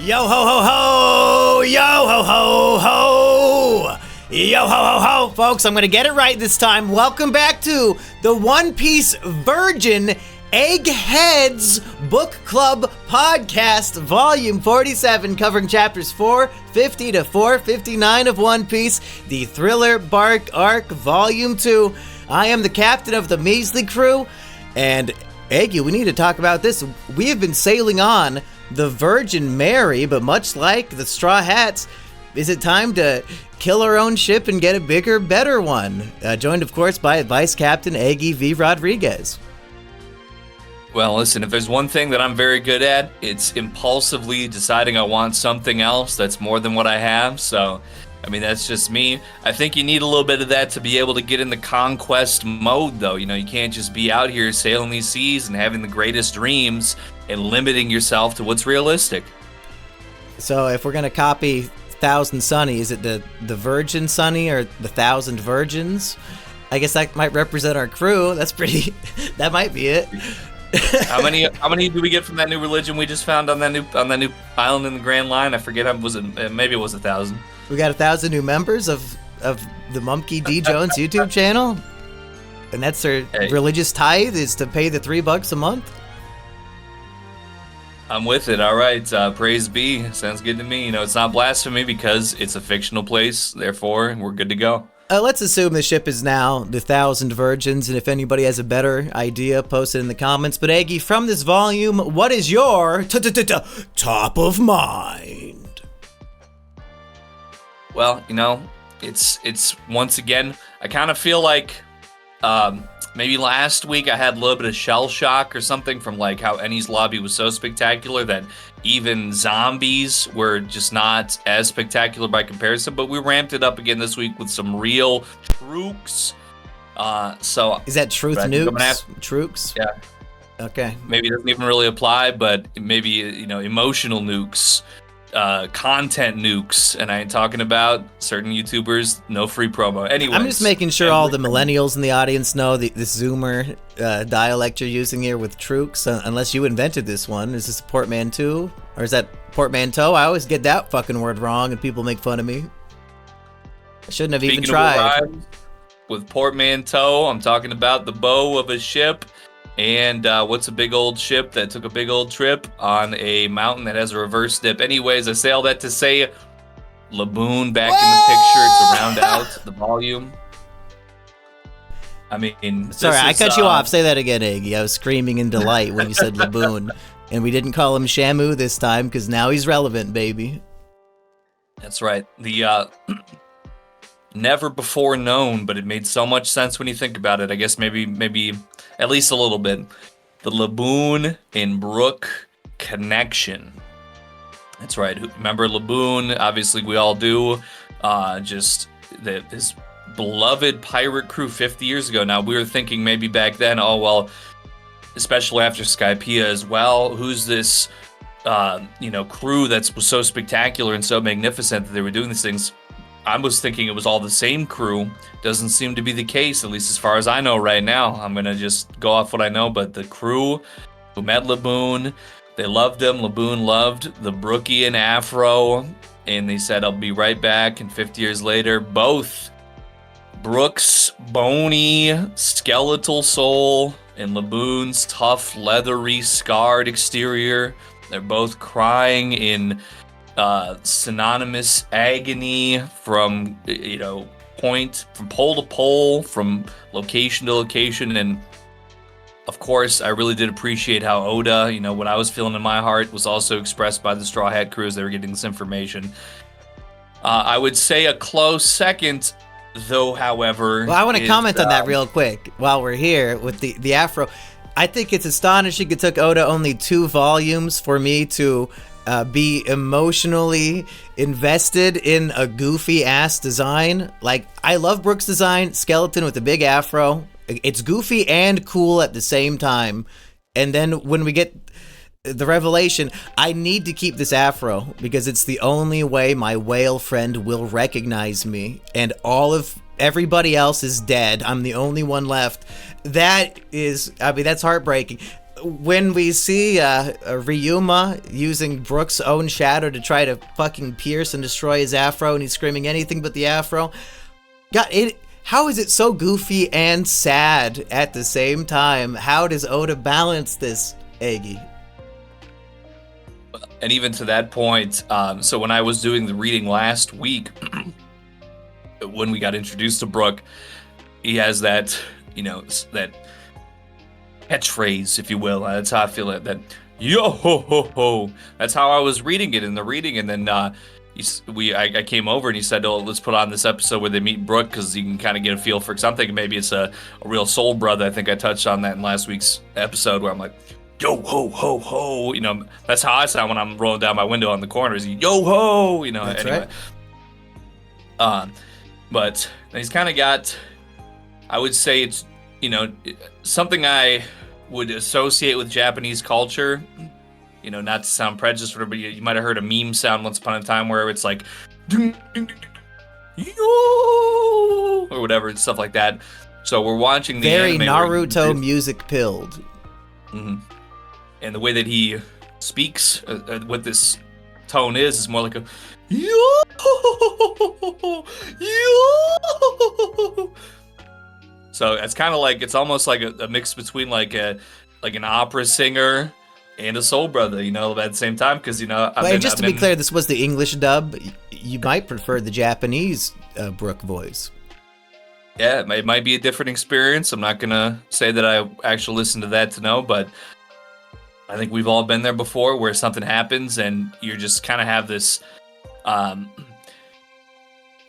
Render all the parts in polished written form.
Yo ho ho ho! Yo ho ho ho! Yo ho ho ho! Folks, I'm gonna get it right this time. Welcome back to the One Piece Virgin Eggheads Book Club Podcast, Volume 47, covering chapters 450 to 459 of One Piece, the Thriller Bark Arc, Volume 2. I am the captain of the measly crew, and Eggy, we need to talk about this. We have been sailing on the Virgin Mary, but much like the Straw Hats, is it time to kill our own ship and get a bigger, better one? Joined, of course, by Vice Captain Eggy V. Rodriguez. Well, listen, if there's one thing that I'm very good at, it's impulsively deciding I want something else that's more than what I have. So, I mean, that's just me. I think you need a little bit of that to be able to get in the conquest mode, though. You know, you can't just be out here sailing these seas and having the greatest dreams and limiting yourself to what's realistic. So if we're going to copy Thousand Sunny, is it the Virgin Sunny or the Thousand Virgins? I guess that might represent our crew. That's pretty, that might be it. How many do we get from that new religion we just found on that new island in the Grand Line? I forget. Maybe it was 1,000. We got 1,000 new members of the Mumkey D. Jones YouTube channel, and that's their religious tithe is to pay the $3 a month. I'm with it. All right. Praise be. Sounds good to me. You know, it's not blasphemy because it's a fictional place. Therefore, we're good to go. Let's assume the ship is now the 1,000 Virgins, and if anybody has a better idea, post it in the comments. But Eggy, from this volume, what is your top of mind? Well, you know, it's once again, I kind of feel like maybe last week I had a little bit of shell shock or something from like how Eni's lobby was so spectacular that even zombies were just not as spectacular by comparison, but we ramped it up again this week with some real trooks. So is that truth nukes? Trooks? Yeah. Okay. Maybe it doesn't even really apply, but maybe, you know, emotional nukes. Content nukes, and I ain't talking about certain YouTubers, no free promo. Anyways, I'm just making sure all the millennials in the audience know this Zoomer dialect you're using here with trooks, unless you invented this one. Is this a portmanteau? Or is that portmanteau? I always get that fucking word wrong, and people make fun of me. I shouldn't have even tried. With portmanteau, I'm talking about the bow of a ship. And what's a big old ship that took a big old trip on a mountain that has a reverse dip? Anyways, I say all that to say Laboon back in the picture to round out the volume. I mean, sorry, I cut you off. Say that again, Iggy. I was screaming in delight when you said Laboon. And we didn't call him Shamu this time because now he's relevant, baby. That's right. The never before known, but it made so much sense when you think about it. I guess maybe at least a little bit. The Laboon and Brook connection. That's right. Remember Laboon? Obviously, we all do. Just his beloved pirate crew 50 years ago. Now, we were thinking maybe back then, oh, well, especially after Skypiea as well, who's this, crew that was so spectacular and so magnificent that they were doing these things? I was thinking it was all the same crew. Doesn't seem to be the case, at least as far as I know right now. I'm going to just go off what I know, but the crew who met Laboon, they loved him. Laboon loved the Brookian Afro, and they said, I'll be right back. And 50 years later, both Brook's bony, skeletal soul and Laboon's tough, leathery, scarred exterior, they're both crying in synonymous agony from pole to pole, from location to location. And of course, I really did appreciate how Oda, what I was feeling in my heart was also expressed by the Straw Hat crew as they were getting this information. I would say a close second, though, however. Well, I want to comment on that real quick while we're here with the Afro. I think it's astonishing it took Oda only 2 volumes for me to be emotionally invested in a goofy ass design. Like, I love Brook's design, skeleton with a big afro. It's goofy and cool at the same time. And then when we get the revelation, I need to keep this afro because it's the only way my whale friend will recognize me. And all of everybody else is dead. I'm the only one left. That's heartbreaking. when we see Ryuma using Brook's own shadow to try to fucking pierce and destroy his afro, and he's screaming anything but the afro. God, how is it so goofy and sad at the same time? How does Oda balance this, Eggy? And even to that point, so when I was doing the reading last week, when we got introduced to Brook, he has that, that catchphrase, if you will. That's how I feel it. That yo ho ho ho. That's how I was reading it in the reading, and then I came over and he said, "Oh, let's put on this episode where they meet Brook because you can kind of get a feel for something. Maybe it's a real soul brother." I think I touched on that in last week's episode where I'm like, "Yo ho ho ho." That's how I sound when I'm rolling down my window on the corners. Yo ho. That's anyway. Right. But he's kind of got. I would say it's something I would associate with Japanese culture. Not to sound prejudiced, but you might have heard a meme sound once upon a time where it's like, ding, ding, ding, ding, yo, or whatever, stuff like that. So we're watching the very anime Naruto music pilled. Mm-hmm. And the way that he speaks, what this tone is more like a yo, yo. So it's kind of like, it's almost like a mix between like an opera singer and a soul brother, at the same time, because Just to be clear, this was the English dub. You might prefer the Japanese Brook voice. Yeah, it might be a different experience. I'm not gonna say that I actually listened to that to know, but I think we've all been there before, where something happens and you just kind of have this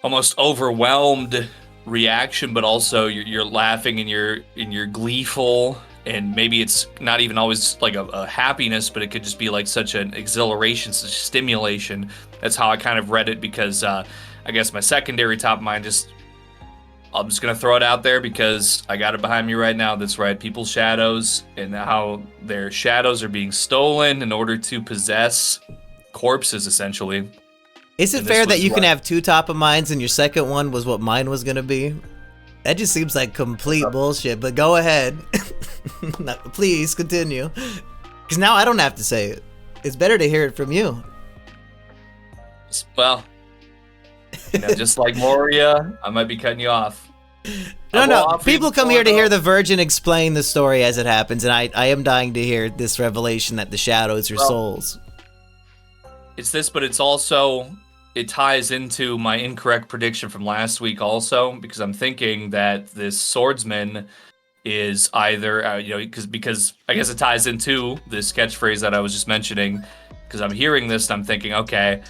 almost overwhelmed reaction, but also you're laughing and you're gleeful. And maybe it's not even always like a happiness, but it could just be like such an exhilaration, such stimulation. That's how I kind of read it, because I guess my secondary top of mind, I'm just going to throw it out there because I got it behind me right now. That's right, people's shadows and how their shadows are being stolen in order to possess corpses, essentially. Is it fair that you can have two top of minds and your second one was what mine was going to be? That just seems like complete bullshit, but go ahead. Please continue. Because now I don't have to say it. It's better to hear it from you. Well, just like Moria, I might be cutting you off. No. People come here to hear the Virgin explain the story as it happens, and I am dying to hear this revelation that the shadows are souls. It's this, but it's also... It ties into my incorrect prediction from last week also, because I'm thinking that this swordsman is either, because I guess it ties into this catchphrase that I was just mentioning, because I'm hearing this and I'm thinking, okay,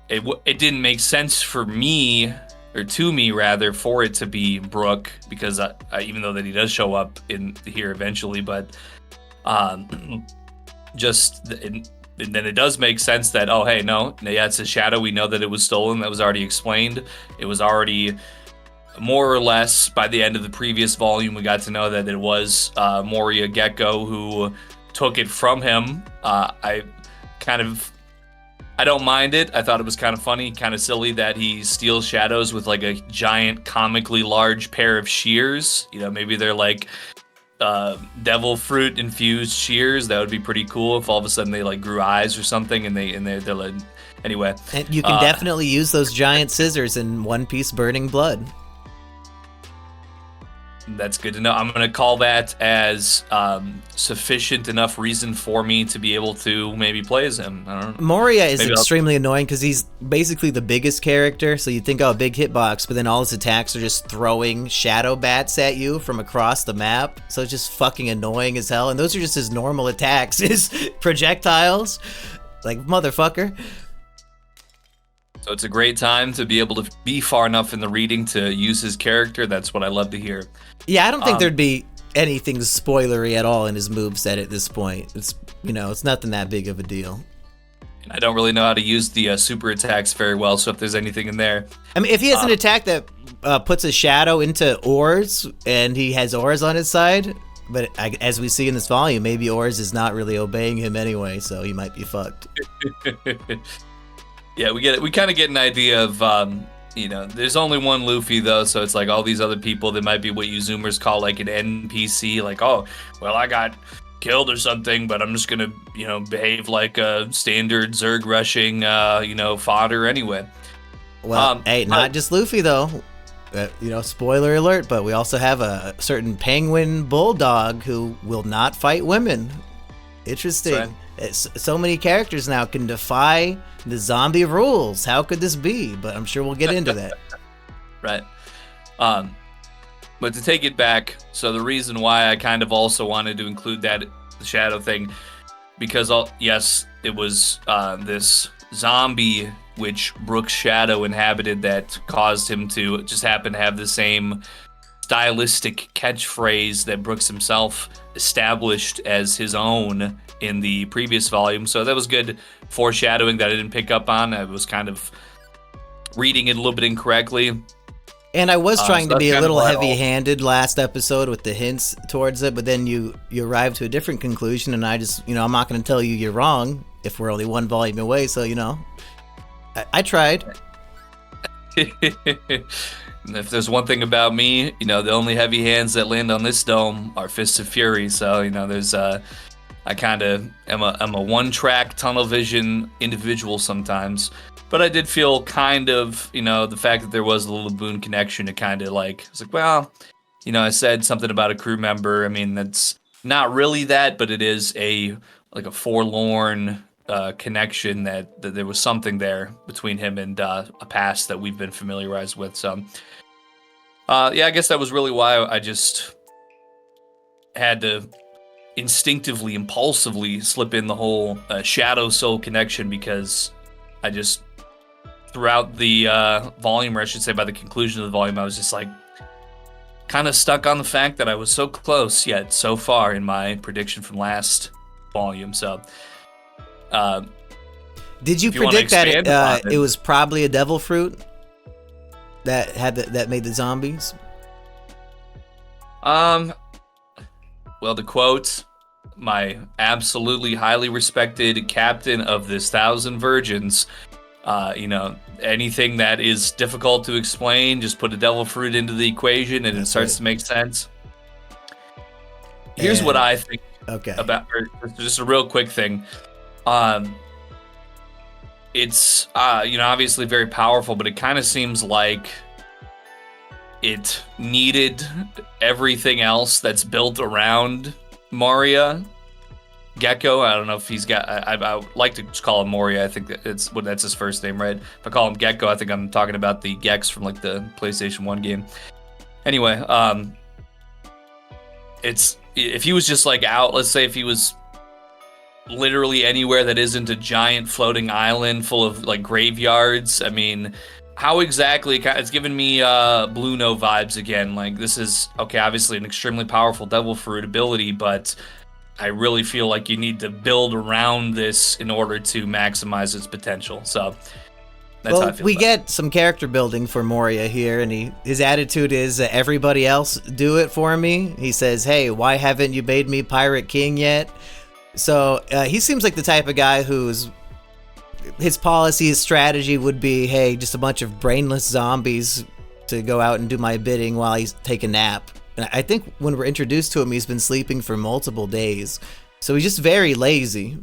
it didn't make sense for me, or to me rather, for it to be Brook, because even though that he does show up in here eventually, but and then it does make sense that, oh, hey, no, yeah, it's a shadow. We know that it was stolen. That was already explained. It was already more or less by the end of the previous volume. We got to know that it was Moria Gecko who took it from him. I don't mind it. I thought it was kind of funny, kind of silly that he steals shadows with like a giant, comically large pair of shears. Maybe they're like devil fruit infused shears. That would be pretty cool if all of a sudden they like grew eyes or something, and they're like, anyway. And you can definitely use those giant scissors in One Piece Burning Blood. That's good to know. I'm going to call that as sufficient enough reason for me to be able to maybe play as him. I don't know. Moria is extremely annoying because he's basically the biggest character, so you think, oh, big hitbox, but then all his attacks are just throwing shadow bats at you from across the map, so it's just fucking annoying as hell, and those are just his normal attacks, his projectiles. Like, motherfucker. So it's a great time to be able to be far enough in the reading to use his character. That's what I love to hear. Yeah, I don't think there'd be anything spoilery at all in his moveset at this point. It's it's nothing that big of a deal. And I don't really know how to use the super attacks very well, so if there's anything in there... I mean, if he has an attack that puts a shadow into ores, and he has ores on his side, but as we see in this volume, maybe ores is not really obeying him anyway, so he might be fucked. Yeah, we kind of get an idea of, there's only one Luffy, though, so it's like all these other people, they might be what you Zoomers call, like, an NPC, like, oh, well, I got killed or something, but I'm just gonna, behave like a standard Zerg rushing, fodder anyway. Well, hey, not just Luffy though. Spoiler alert, but we also have a certain penguin bulldog who will not fight women. Interesting. Right. So many characters now can defy the zombie rules. How could this be? But I'm sure we'll get into that. Right. But to take it back, so the reason why I kind of also wanted to include the shadow thing, because yes, it was this zombie which Brook's shadow inhabited that caused him to just happen to have the same stylistic catchphrase that Brooks himself established as his own in the previous volume. So that was good foreshadowing that I didn't pick up on. I was kind of reading it a little bit incorrectly. And I was trying to be a little heavy-handed last episode with the hints towards it, but then you arrived to a different conclusion, and I just, I'm not going to tell you you're wrong if we're only one volume away, so, I tried. If there's one thing about me, the only heavy hands that land on this dome are Fists of Fury. So, there's I kind of am a one-track tunnel vision individual sometimes. But I did feel kind of, the fact that there was a Laboon connection to kind of I was like, well, I said something about a crew member. I mean, that's not really that, but it is a forlorn connection that there was something there between him and a past that we've been familiarized with. So, I guess that was really why I just had to instinctively, impulsively slip in the whole Shadow Soul connection, because I just, throughout the volume, or I should say by the conclusion of the volume, I was just kind of stuck on the fact that I was so close yet so far in my prediction from last volume. So, did you predict that it was probably a devil fruit that made the zombies? Well, to quote my absolutely highly respected captain of this 1,000 virgins, anything that is difficult to explain, just put a devil fruit into the equation and it starts to make sense. Here's what I think about, just a real quick thing. It's, obviously very powerful, but it kind of seems like it needed everything else that's built around Moria. Gecko, I don't know if he's got, I would like to just call him Moria. I think that's his first name, right? If I call him Gecko, I think I'm talking about the Gex from the PlayStation 1 game. Anyway, it's, if he was just out, let's say if he was literally anywhere that isn't a giant floating island full of graveyards, I mean, how exactly, it's giving me Blue No vibes again. This is, okay, obviously an extremely powerful devil fruit ability, but I really feel like you need to build around this in order to maximize its potential. So that's how I feel. We get some character building for Moria here, and his attitude is everybody else do it for me. He says, hey, why haven't you made me Pirate King yet? So he seems like the type of guy his policy, his strategy would be, hey, just a bunch of brainless zombies to go out and do my bidding while he's take a nap. And I think when we're introduced to him, he's been sleeping for multiple days. So he's just very lazy.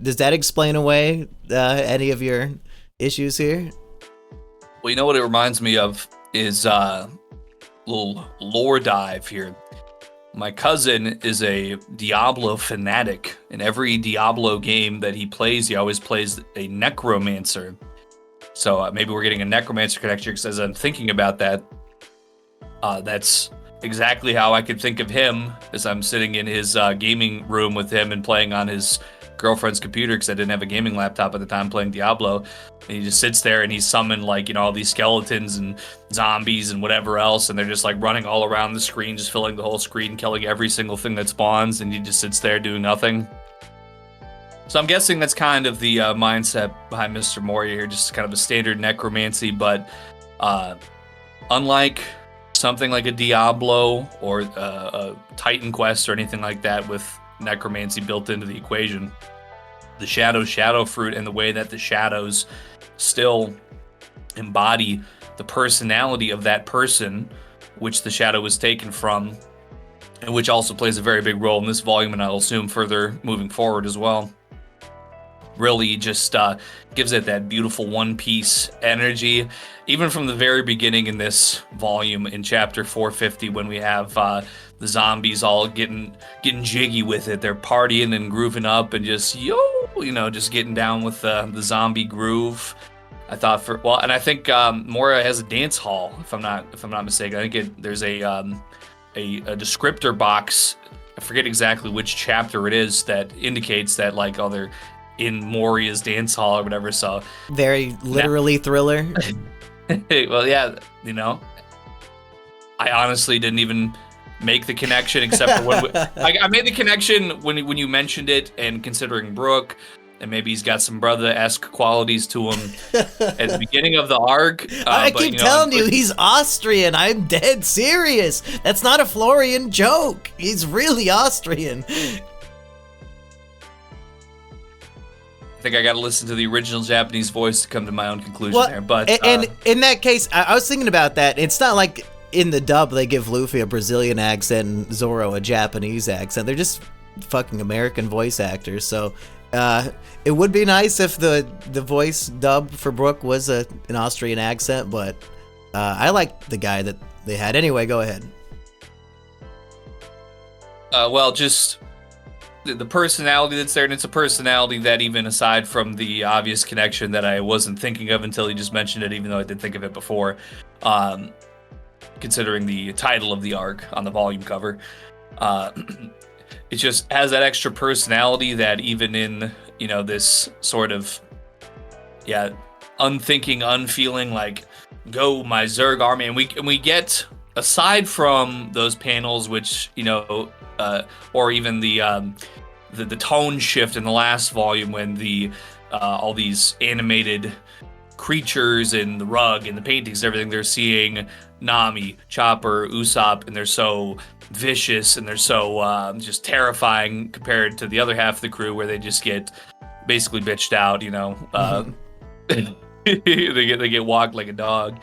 Does that explain away any of your issues here? Well, you know what it reminds me of is a little lore dive here. My cousin is a Diablo fanatic. In every Diablo game that he plays, he always plays a necromancer. So maybe we're getting a necromancer connection, because as I'm thinking about that, that's exactly how I could think of him as I'm sitting in his gaming room with him and playing on his girlfriend's computer, because I didn't have a gaming laptop at the time, playing Diablo. And he just sits there and he's summoned all these skeletons and zombies and whatever else, and they're just running all around the screen, just filling the whole screen, killing every single thing that spawns, and he just sits there doing nothing. So I'm guessing that's kind of the mindset behind Mr. Moria here, just kind of a standard necromancy, but unlike something like a Diablo or a Titan Quest or anything like that with necromancy built into the equation, the shadow fruit and the way that the shadows still embody the personality of that person, which the shadow was taken from, and which also plays a very big role in this volume, and I'll assume further moving forward as well. Really just gives it that beautiful One Piece energy, even from the very beginning in this volume in chapter 450, when we have the zombies all getting jiggy with it. They're partying and grooving up and just just getting down with the zombie groove. I thought and I think Moria has a dance hall, if I'm not mistaken. I think there's a descriptor box. I forget exactly which chapter it is that indicates that they're in Moria's dance hall or whatever. So very literally thriller. Well, yeah, I honestly didn't even make the connection, except for when I made the connection when you mentioned it, and considering Brook, and maybe he's got some brother-esque qualities to him at the beginning of the arc. I keep telling you, he's Austrian. I'm dead serious. That's not a Florian joke. He's really Austrian. I think I got to listen to the original Japanese voice to come to my own conclusion there. But and in that case, I was thinking about that. It's not like in the dub they give Luffy a Brazilian accent and Zoro a Japanese accent. They're just fucking American voice actors. So it would be nice if the voice dub for Brook was an Austrian accent, but I like the guy that they had. Anyway, go ahead. Well, just the personality that's there, and it's a personality that, even aside from the obvious connection that I wasn't thinking of until he just mentioned it, even though I did think of it before, considering the title of the arc on the volume cover, it just has that extra personality that even in, this sort of, unthinking, unfeeling, like, go my Zerg army, and we get, aside from those panels, which, or even the tone shift in the last volume when the all these animated creatures and the rug and the paintings and everything, they're seeing Nami, Chopper, Usopp, and they're so vicious and they're so just terrifying compared to the other half of the crew, where they just get basically bitched out, they get walked like a dog.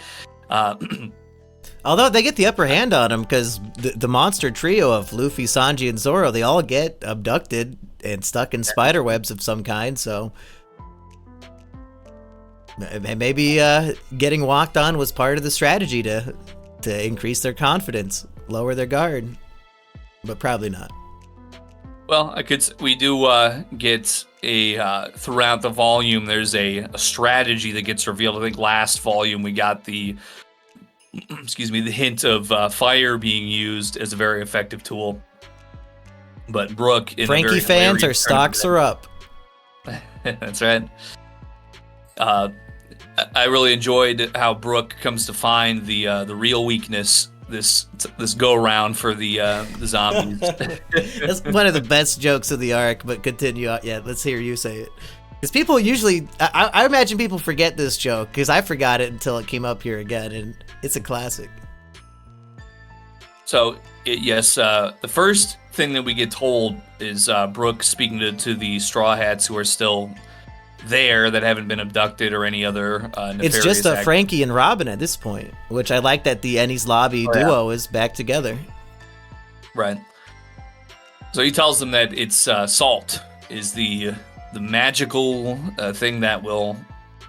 Although they get the upper hand on him, because the monster trio of Luffy, Sanji, and Zoro, they all get abducted and stuck in spider webs of some kind, so maybe getting walked on was part of the strategy to increase their confidence, lower their guard, but probably not. Well, we do get a throughout the volume, there's a strategy that gets revealed. I think last volume we got the hint of fire being used as a very effective tool. But Brook, Frankie fans, our stocks are up. That's right. I really enjoyed how Brook comes to find the real weakness this go around for the zombies. That's one of the best jokes of the arc. But continue. Yeah, let's hear you say it. Because people usually, I imagine people forget this joke, because I forgot it until it came up here again, and it's a classic. So, the first thing that we get told is Brook speaking to the Straw Hats who are still there, that haven't been abducted or any other nefarious It's just a Frankie and Robin at this point, which I like that the Enies Lobby duo is back together. Right. So he tells them that it's salt is the magical thing that will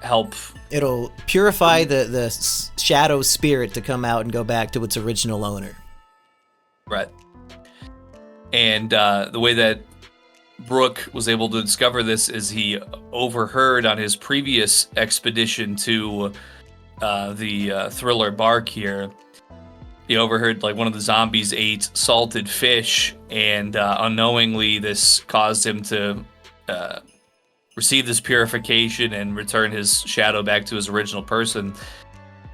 help. It'll purify the shadow spirit to come out and go back to its original owner. Right. And the way that Brook was able to discover this is he overheard on his previous expedition to the Thriller Bark here. He overheard one of the zombies ate salted fish, and unknowingly this caused him to receive this purification and return his shadow back to his original person.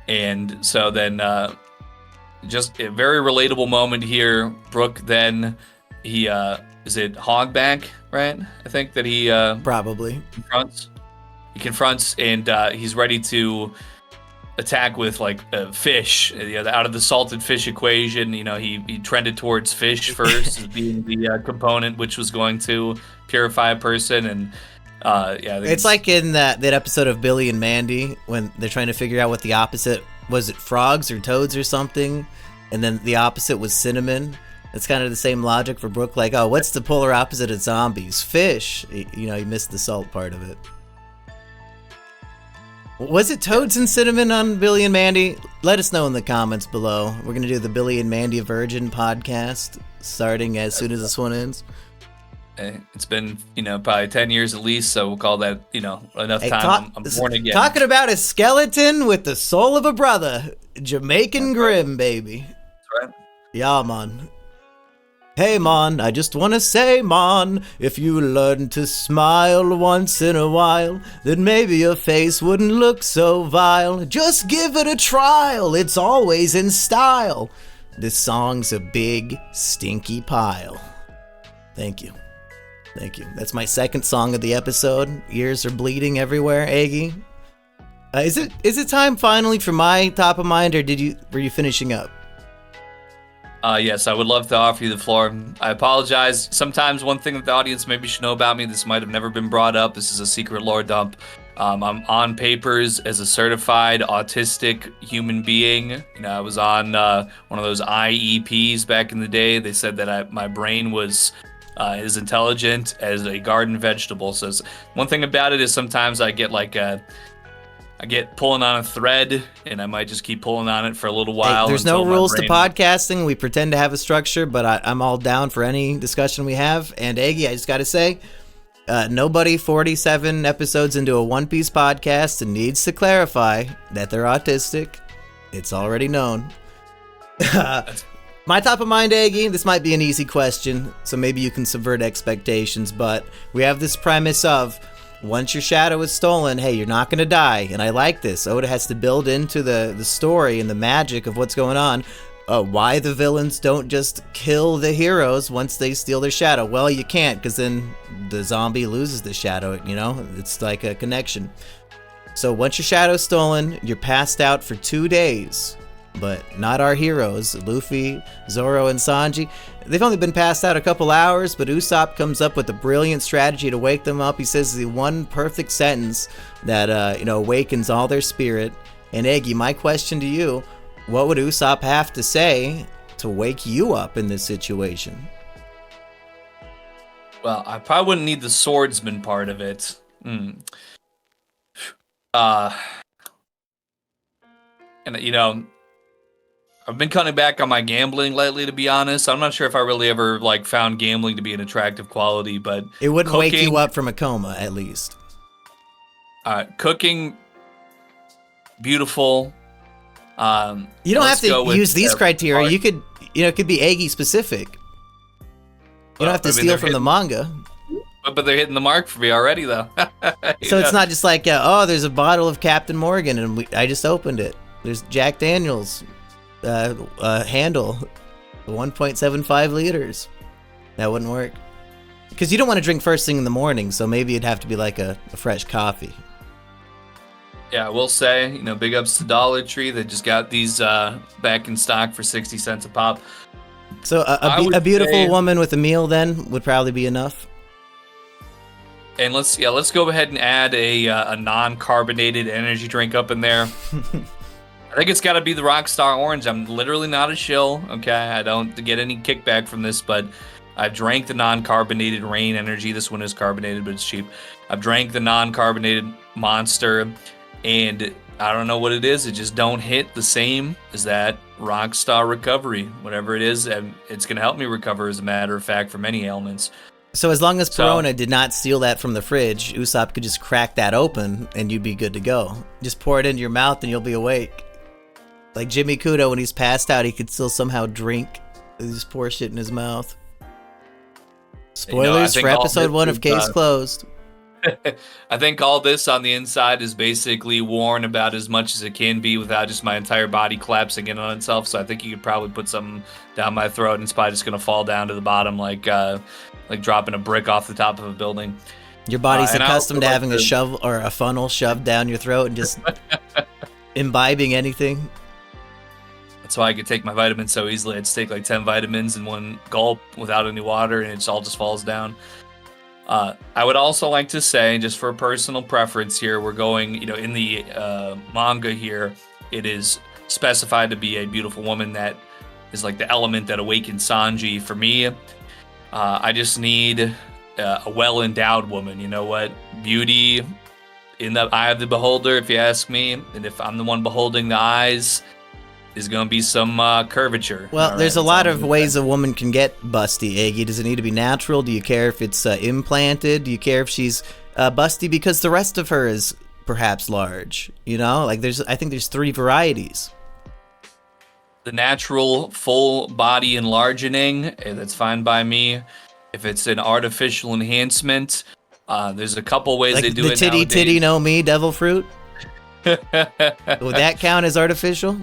And so then just a very relatable moment here. Brook then, he is it Hogback, right? I think that he probably confronts and he's ready to attack with fish, out of the salted fish equation. He trended towards fish first as being the component which was going to purify a person. And it's like in that episode of Billy and Mandy when they're trying to figure out what the opposite was. It frogs or toads or something, and then the opposite was cinnamon. It's kind of the same logic for Brook, like, oh, what's the polar opposite of zombies? Fish. You know, you missed the salt part of it. Was it Toads and Cinnamon on Billy and Mandy? Let us know in the comments below. We're going to do the Billy and Mandy Virgin podcast starting as soon as this one ends. It's been, probably 10 years at least, so we'll call that, enough time. I'm born again. Talking about a skeleton with the soul of a brother. Jamaican Grim, baby. That's right. Yeah, man. Hey, man, I just want to say, man, if you learn to smile once in a while, then maybe your face wouldn't look so vile. Just give it a trial, it's always in style. This song's a big, stinky pile. Thank you. Thank you. That's my second song of the episode. Ears are bleeding everywhere, Aggie. Is it time finally for my top of mind, or were you finishing up? Yes, I would love to offer you the floor. I apologize. Sometimes one thing that the audience maybe should know about me, this might have never been brought up. This is a secret lore dump. I'm on papers as a certified autistic human being. I was on one of those IEPs back in the day. They said that my brain was as intelligent as a garden vegetable. So one thing about it is sometimes I get I get pulling on a thread, and I might just keep pulling on it for a little while. Hey, there's no rules to podcasting. We pretend to have a structure, but I'm all down for any discussion we have. And Aggie, I just got to say, nobody 47 episodes into a One Piece podcast and needs to clarify that they're autistic. It's already known. My top of mind, Aggie, this might be an easy question, so maybe you can subvert expectations, but we have this premise of, once your shadow is stolen, hey, you're not going to die. And I like this. Oda has to build into the story and the magic of what's going on. Why the villains don't just kill the heroes once they steal their shadow. Well, you can't, because then the zombie loses the shadow, It's like a connection. So once your shadow's stolen, you're passed out for 2 days. But not our heroes, Luffy, Zoro, and Sanji. They've only been passed out a couple hours, but Usopp comes up with a brilliant strategy to wake them up. He says the one perfect sentence that, awakens all their spirit. And Eggy, my question to you, what would Usopp have to say to wake you up in this situation? Well, I probably wouldn't need the swordsman part of it. I've been cutting back on my gambling lately, to be honest. I'm not sure if I really ever found gambling to be an attractive quality, but it wouldn't wake you up from a coma, at least. Cooking, beautiful. You don't have to use these criteria. You could, it could be Aggie specific. You don't have to steal from the manga. But they're hitting the mark for me already, though. So it's not just like, there's a bottle of Captain Morgan, and I just opened it. There's Jack Daniels. Handle 1.75 liters. That wouldn't work, because you don't want to drink first thing in the morning, so maybe it'd have to be like a fresh coffee. Yeah, I will say, big ups to Dollar Tree. They just got these back in stock for 60 cents a pop. So a beautiful woman with a meal then would probably be enough. And let's go ahead and add a non-carbonated energy drink up in there. I think it's got to be the Rockstar Orange. I'm literally not a shill, okay? I don't get any kickback from this, but I've drank the non-carbonated Rain Energy. This one is carbonated, but it's cheap. I've drank the non-carbonated Monster, and I don't know what it is. It just don't hit the same as that Rockstar Recovery. Whatever it is, it's going to help me recover, as a matter of fact, from any ailments. So as long as Perona did not steal that from the fridge, Usopp could just crack that open, and you'd be good to go. Just pour it into your mouth, and you'll be awake. Like Jimmy Kudo, when he's passed out, he could still somehow drink. He just pour shit in his mouth. Spoilers for episode 1 of Case Closed. I think all this on the inside is basically worn about as much as it can be without just my entire body collapsing in on itself. So I think you could probably put something down my throat, and it's probably just going to fall down to the bottom like dropping a brick off the top of a building. Your body's accustomed to having a shove or a funnel shoved down your throat and just imbibing anything. That's why I could take my vitamins so easily. I'd take 10 vitamins in one gulp without any water, and it all just falls down. I would also like to say, just for personal preference here, we're going, in the manga here, it is specified to be a beautiful woman that is like the element that awakens Sanji. For me, I just need a well-endowed woman. You know what? Beauty in the eye of the beholder, if you ask me. And if I'm the one beholding the eyes, is going to be some curvature. Well, there's a lot of ways a woman can get busty, Iggy. Does it need to be natural? Do you care if it's implanted? Do you care if she's busty because the rest of her is perhaps large? You know, like I think there's 3 varieties. The natural full body enlargening, that's fine by me. If it's an artificial enhancement, there's a couple ways like they do the it nowadays. titty no me devil fruit. Would that count as artificial?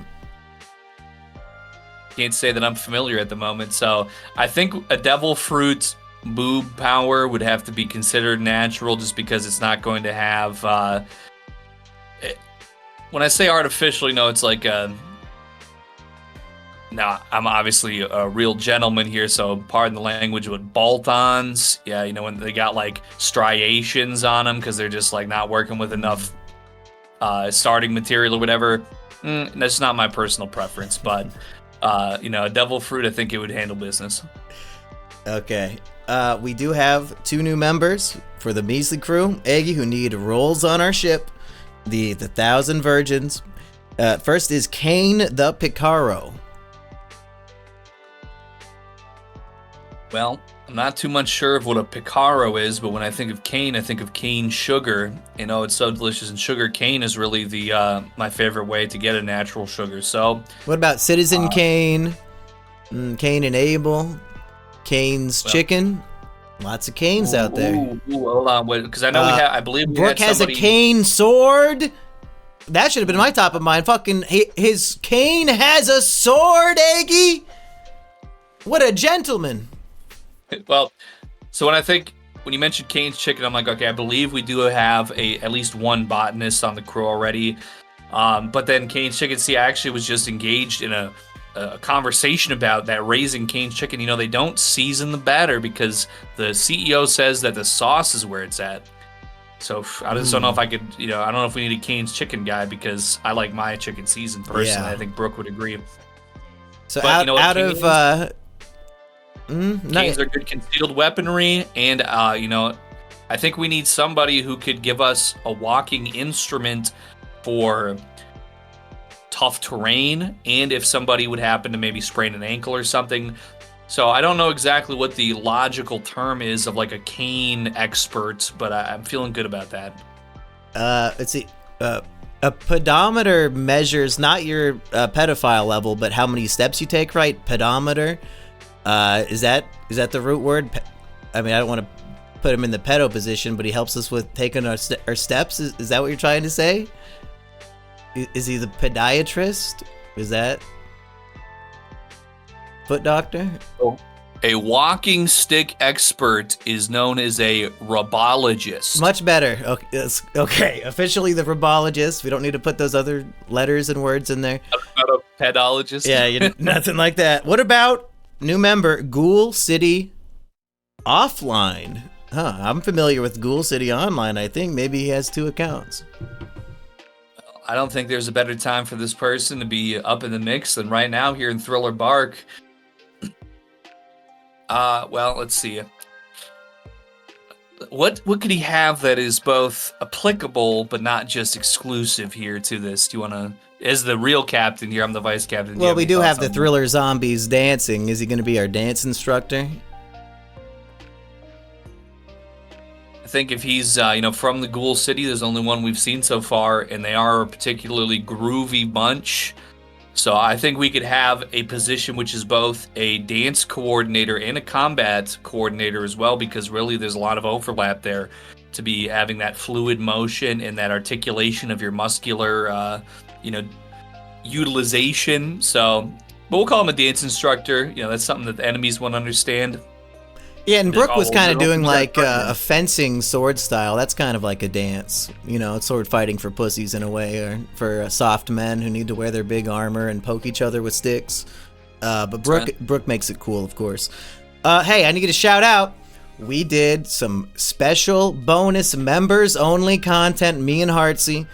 Can't say that I'm familiar at the moment, so I think a devil fruit boob power would have to be considered natural, just because it's not going to have. When I say artificial, you know, it's like now, I'm obviously a real gentleman here, so pardon the language, with bolt-ons. Yeah, you know, when they got like striations on them because they're just like not working with enough starting material or whatever. That's not my personal preference, but you know, a devil fruit, I think it would handle business. Okay. We do have 2 new members for the Measly crew, Eggy, who need roles on our ship, the 1,000 Virgins. First is Kane the Picaro. Well, I'm not too much sure of what a Picaro is, but when I think of cane, I think of cane sugar. You know, it's so delicious, and sugar cane is really the my favorite way to get a natural sugar. So, what about Citizen Kane? Kane and Abel? Kane's chicken? Lots of canes out there. Hold on, because I know I believe Brook has a cane sword. That should have been my top of mind. Fucking, his cane has a sword, Eggy. What a gentleman. Well, so when you mentioned Kane's chicken, I'm like, okay, I believe we do have at least one botanist on the crew already. But then Kane's chicken, see, I actually was just engaged in a conversation about that, raising Kane's chicken. You know, they don't season the batter because the CEO says that the sauce is where it's at. So I just don't know if I could, you know, I don't know if we need a Kane's chicken guy, because I like my chicken seasoned personally. Yeah. I think Brook would agree. So but, Canes are good concealed weaponry, and you know, I think we need somebody who could give us a walking instrument for tough terrain, and if somebody would happen to maybe sprain an ankle or something. So I don't know exactly what the logical term is of like a cane expert, but I'm feeling good about that. Let's see. A pedometer measures not your pedophile level, but how many steps you take, right? Pedometer. Is that the root word? I mean, I don't want to put him in the pedo position, but he helps us with taking our steps. Is that what you're trying to say? Is he the podiatrist? Is that foot doctor? Oh. A walking stick expert is known as a rhobologist. Much better. Okay. Officially the rhobologist. We don't need to put those other letters and words in there. Not a pedologist? Yeah, nothing like that. What about new member, Ghoul City Offline? I'm familiar with Ghoul City Online. I think maybe he has 2 accounts. I don't think there's a better time for this person to be up in the mix than right now here in Thriller Bark. Well, let's see. What could he have that is both applicable but not just exclusive here to this? Do you want to, as the real captain here, I'm the vice captain. Well, we do have the Thriller Zombies dancing. Is he going to be our dance instructor? I think if he's, from the Ghoul City, there's only one we've seen so far, and they are a particularly groovy bunch. So I think we could have a position which is both a dance coordinator and a combat coordinator as well, because really there's a lot of overlap there to be having that fluid motion and that articulation of your muscular, utilization. So, but we'll call him a dance instructor. You know, that's something that the enemies won't understand. Yeah, and Brook was kind of doing like a fencing sword style. That's kind of like a dance. You know, it's sword fighting for pussies in a way, or for soft men who need to wear their big armor and poke each other with sticks. But Brook makes it cool, of course. Hey, I need to shout out. We did some special bonus members only content, me and Heartsy.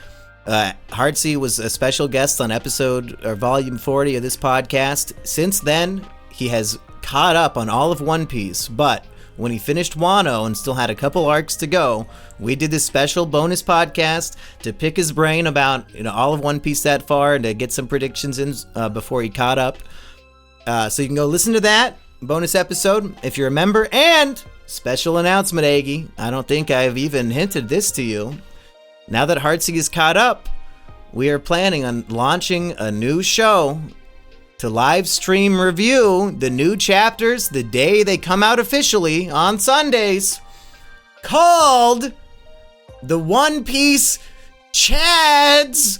Heartsey was a special guest on episode or volume 40 of this podcast. Since then, he has caught up on all of One Piece, but when he finished Wano and still had a couple arcs to go, we did this special bonus podcast to pick his brain about all of One Piece that far and to get some predictions in before he caught up. So you can go listen to that bonus episode if you're a member. And special announcement, Aggie. I don't think I've even hinted this to you. Now that Heartsey is caught up, we are planning on launching a new show to live stream review the new chapters the day they come out officially on Sundays, called the One Piece Chads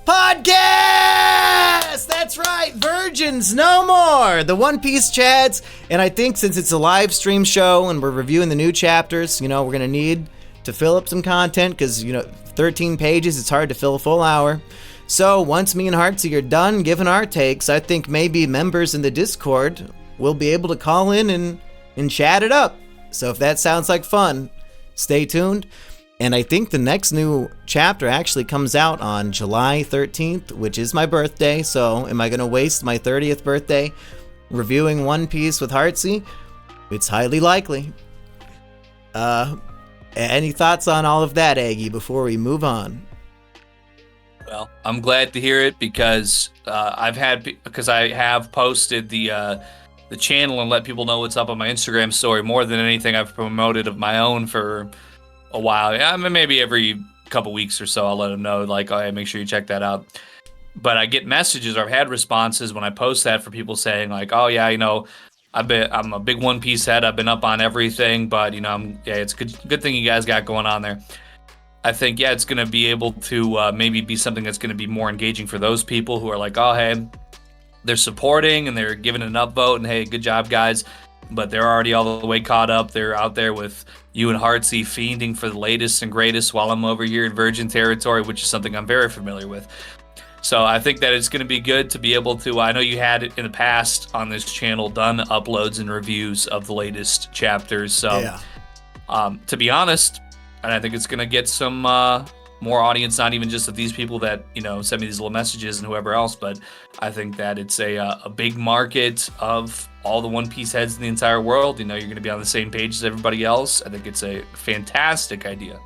Podcast! That's right, virgins no more! The One Piece Chads. And I think since it's a live stream show and we're reviewing the new chapters, we're going to need to fill up some content because, 13 pages, it's hard to fill a full hour. So once me and Heartsey are done giving our takes, I think maybe members in the Discord will be able to call in and chat it up. So if that sounds like fun, stay tuned. And I think the next new chapter actually comes out on July 13th, which is my birthday. So am I going to waste my 30th birthday reviewing One Piece with Heartsey? It's highly likely. Any thoughts on all of that, Aggie, before we move on? Well, I'm glad to hear it because I have posted the channel and let people know what's up on my Instagram story more than anything I've promoted of my own for a while. Yeah, I mean, maybe every couple weeks or so I'll let them know, like, oh, hey, make sure you check that out. But I get messages or I've had responses when I post that for people saying like, oh yeah, I'm a big One Piece head. I've been up on everything, but it's good thing you guys got going on there. I think, it's going to be able to maybe be something that's going to be more engaging for those people who are like, oh, hey, they're supporting and they're giving an upvote and hey, good job, guys. But they're already all the way caught up. They're out there with you and Heartsey fiending for the latest and greatest while I'm over here in Virgin Territory, which is something I'm very familiar with. So I think that it's going to be good to be able to, I know you had in the past on this channel done uploads and reviews of the latest chapters. So to be honest, and I think it's going to get some more audience, not even just of these people that, send me these little messages and whoever else, but I think that it's a big market of all the One Piece heads in the entire world. You're going to be on the same page as everybody else. I think it's a fantastic idea.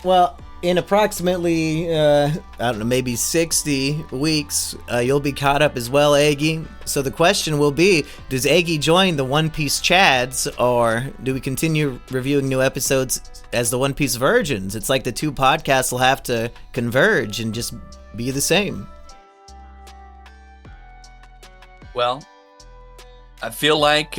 Well, in approximately, maybe 60 weeks, you'll be caught up as well, Aggie. So the question will be, does Aggie join the One Piece Chads, or do we continue reviewing new episodes as the One Piece Virgins? It's like the two podcasts will have to converge and just be the same. Well, I feel like,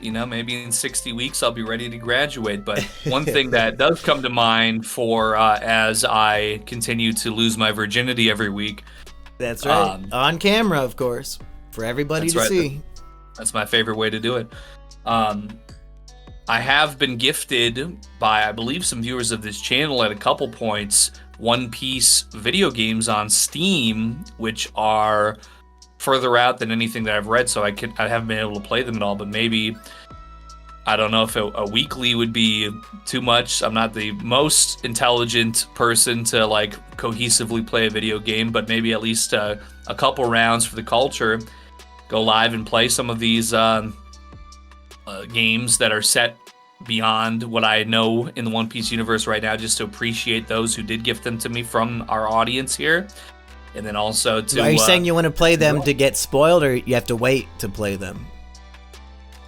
maybe in 60 weeks I'll be ready to graduate. But one thing that does come to mind for as I continue to lose my virginity every week. That's right. On camera, of course, for everybody to see. That's my favorite way to do it. I have been gifted by, I believe, some viewers of this channel at a couple points, One Piece video games on Steam, which are further out than anything that I've read, so I haven't been able to play them at all, but maybe, I don't know if a weekly would be too much. I'm not the most intelligent person to cohesively play a video game, but maybe at least a couple rounds for the culture, go live and play some of these games that are set beyond what I know in the One Piece universe right now, just to appreciate those who did gift them to me from our audience here. And then also to... Are you saying you want to play them to get spoiled, or you have to wait to play them?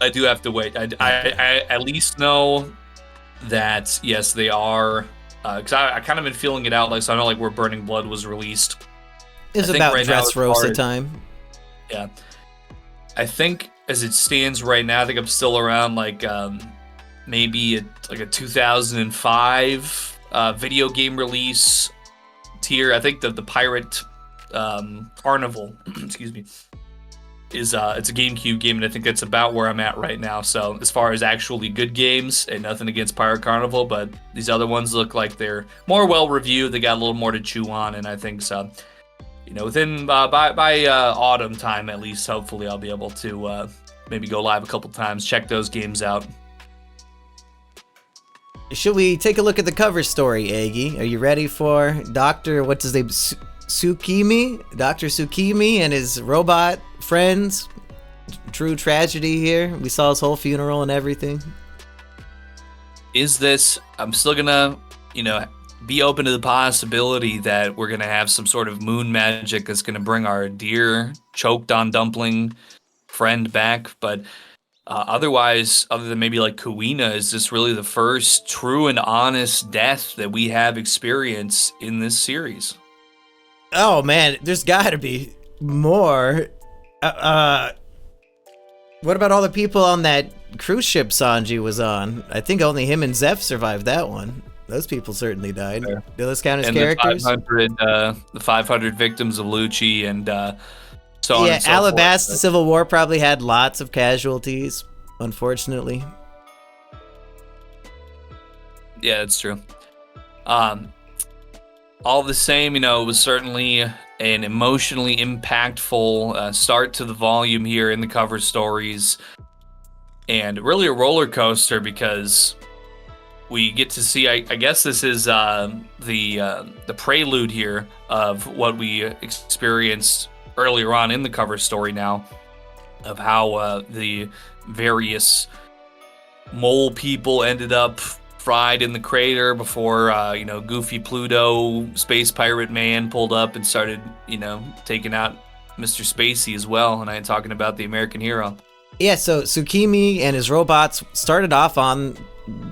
I do have to wait. I at least know that, yes, they are... Because I kind of been feeling it out. So I know where Burning Blood was released. It's about right Dressrosa time. Yeah. I think as it stands right now, I think I'm still around maybe a 2005 video game release tier. I think the Pirate Carnival, excuse me, is it's a GameCube game, and I think that's about where I'm at right now. So as far as actually good games, and nothing against Pirate Carnival, but these other ones look like they're more well reviewed. They got a little more to chew on, and I think so. Within by autumn time at least, hopefully I'll be able to maybe go live a couple times, check those games out. should we take a look at the cover story, Aggie? Are you ready for Dr. what's his name? Tsukimi? Dr. Tsukimi and his robot friends? True tragedy here. We saw his whole funeral and everything. I'm still gonna, be open to the possibility that we're gonna have some sort of moon magic that's gonna bring our dear choked on dumpling friend back. But otherwise, other than maybe like Kuina, is this really the first true and honest death that we have experienced in this series? Oh man, there's gotta be more. What about all the people on that cruise ship Sanji was on? I think only him and Zeph survived that one. Those people certainly died. Fair. Do those count as And characters? the 500 victims of Lucci and so on and so Alabasta forth. Civil War probably had lots of casualties, unfortunately. Yeah, it's true. All the same, it was certainly an emotionally impactful start to the volume here in the cover stories, and really a roller coaster because we get to see. I guess this is the prelude here of what we experienced earlier on in the cover story. Now, of how the various mole people ended up fried in the crater before Goofy Pluto Space Pirate Man pulled up and started taking out Mr. Spacey as well, and I'm talking about the American hero. Yeah, so Tsukimi and his robots started off on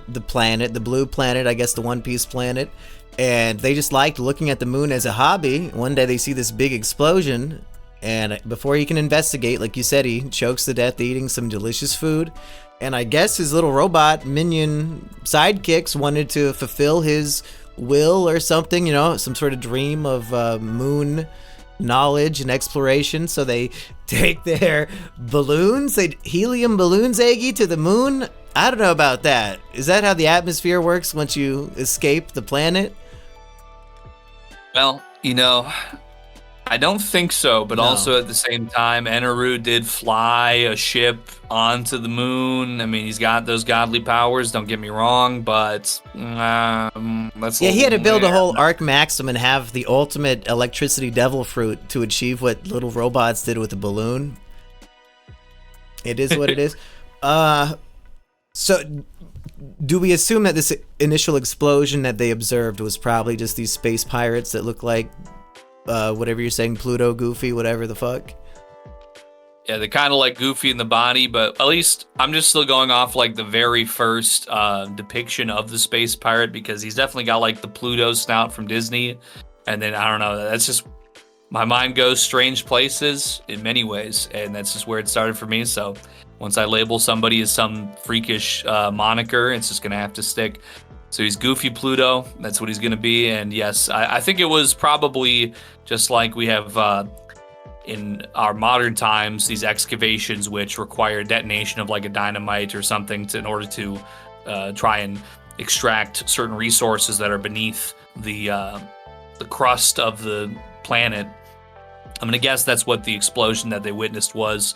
the planet, the blue planet, I guess the One Piece planet, and they just liked looking at the moon as a hobby. One day they see this big explosion, and before he can investigate, like you said, he chokes to death eating some delicious food. And I guess his little robot minion sidekicks wanted to fulfill his will or something, some sort of dream of moon knowledge and exploration. So they take their balloons, helium balloons, Aggie, to the moon. I don't know about that. Is that how the atmosphere works once you escape the planet? Well, I don't think so, but No. also at the same time, Eneru did fly a ship onto the moon. I mean, he's got those godly powers, don't get me wrong, but that's Yeah, he had to build a whole Arc Maxim and have the ultimate electricity devil fruit to achieve what little robots did with a balloon. It is what it is. So do we assume that this initial explosion that they observed was probably just these space pirates that look like whatever you're saying, Pluto, Goofy, whatever the fuck? Yeah, they're kind of like Goofy in the body, but at least I'm just still going off like the very first depiction of the space pirate, because he's definitely got like the Pluto snout from Disney. And then I don't know, that's just, my mind goes strange places in many ways, and that's just where it started for me. So once I label somebody as some freakish moniker, it's just gonna have to stick. So he's Goofy Pluto, that's what he's going to be. And yes, I think it was probably just like we have in our modern times, these excavations which require detonation of like a dynamite or something in order to try and extract certain resources that are beneath the crust of the planet. I'm going to guess that's what the explosion that they witnessed was,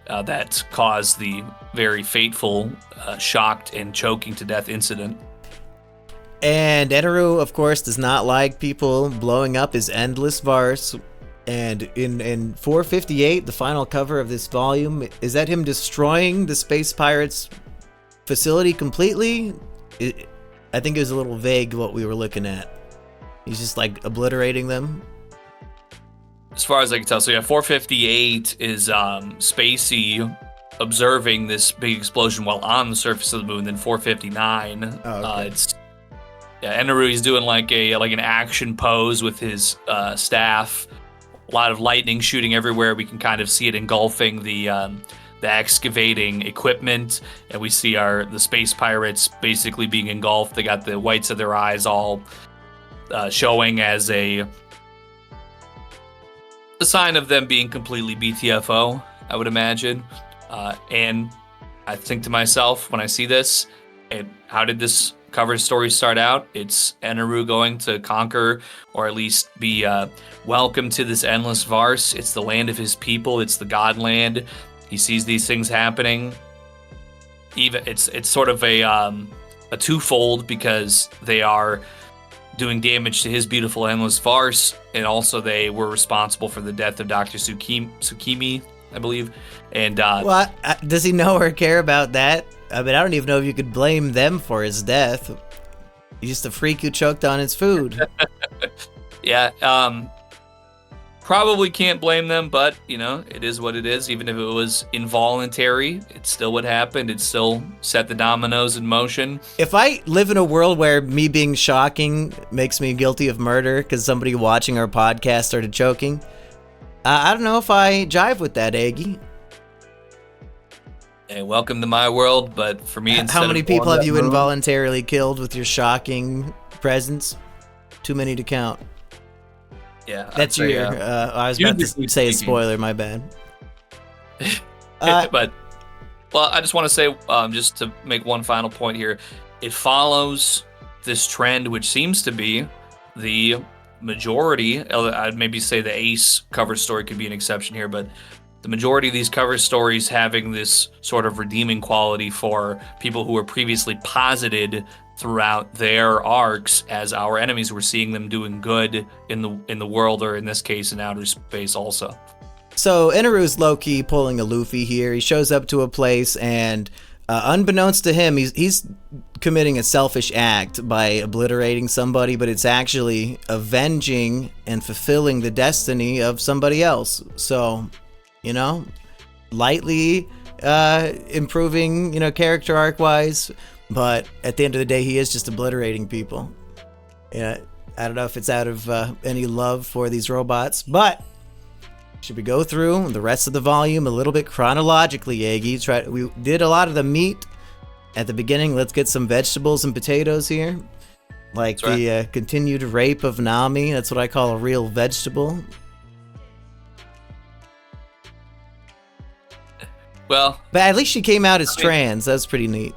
that caused the very fateful, shocked and choking to death incident. And Eneru, of course, does not like people blowing up his endless verse. And in 458, the final cover of this volume, is that him destroying the Space Pirates facility completely? I think it was a little vague what we were looking at. He's just like obliterating them. As far as I can tell, so yeah, 458 is Spacey observing this big explosion while on the surface of the moon. Then 459, it's Eneru, he's doing like an action pose with his staff. A lot of lightning shooting everywhere. We can kind of see it engulfing the excavating equipment, and we see the space pirates basically being engulfed. They got the whites of their eyes all showing as a sign of them being completely BTFO, I would imagine. And I think to myself when I see this, how did this cover story start out? It's Eneru going to conquer, or at least be welcome to this endless Varse. It's the land of his people. It's the God land. He sees these things happening. Even it's sort of a a twofold because they are doing damage to his beautiful endless farce, and also they were responsible for the death of Dr. Tsukimi, I believe. And does he know or care about that? I mean, I don't even know if you could blame them for his death. He's just a freak who choked on his food. Yeah, probably can't blame them, but, you know, it is what it is. Even if it was involuntary, it's still what happened. It still set the dominoes in motion. If I live in a world where me being shocking makes me guilty of murder because somebody watching our podcast started choking, I don't know if I jive with that, Aggie. Hey, welcome to my world, but for me, how many people have you involuntarily killed with your shocking presence? Too many to count. Yeah, that's your. I was about to say a spoiler. My bad. But I just want to say, just to make one final point here, it follows this trend, which seems to be the majority. I'd maybe say the Ace cover story could be an exception here, but the majority of these cover stories having this sort of redeeming quality for people who were previously posited throughout their arcs as our enemies. We're seeing them doing good in the world, or in this case in outer space also. So Inaru's low-key pulling a Luffy here. He shows up to a place and unbeknownst to him, he's committing a selfish act by obliterating somebody, but it's actually avenging and fulfilling the destiny of somebody else. So, you know, lightly improving, you know, character arc-wise, but at the end of the day, he is just obliterating people. Yeah, I don't know if it's out of any love for these robots, but should we go through the rest of the volume a little bit chronologically, Yagi? We did a lot of the meat at the beginning. Let's get some vegetables and potatoes here. Like the continued rape of Nami. That's what I call a real vegetable. Well, but at least she came out as trans. That's pretty neat.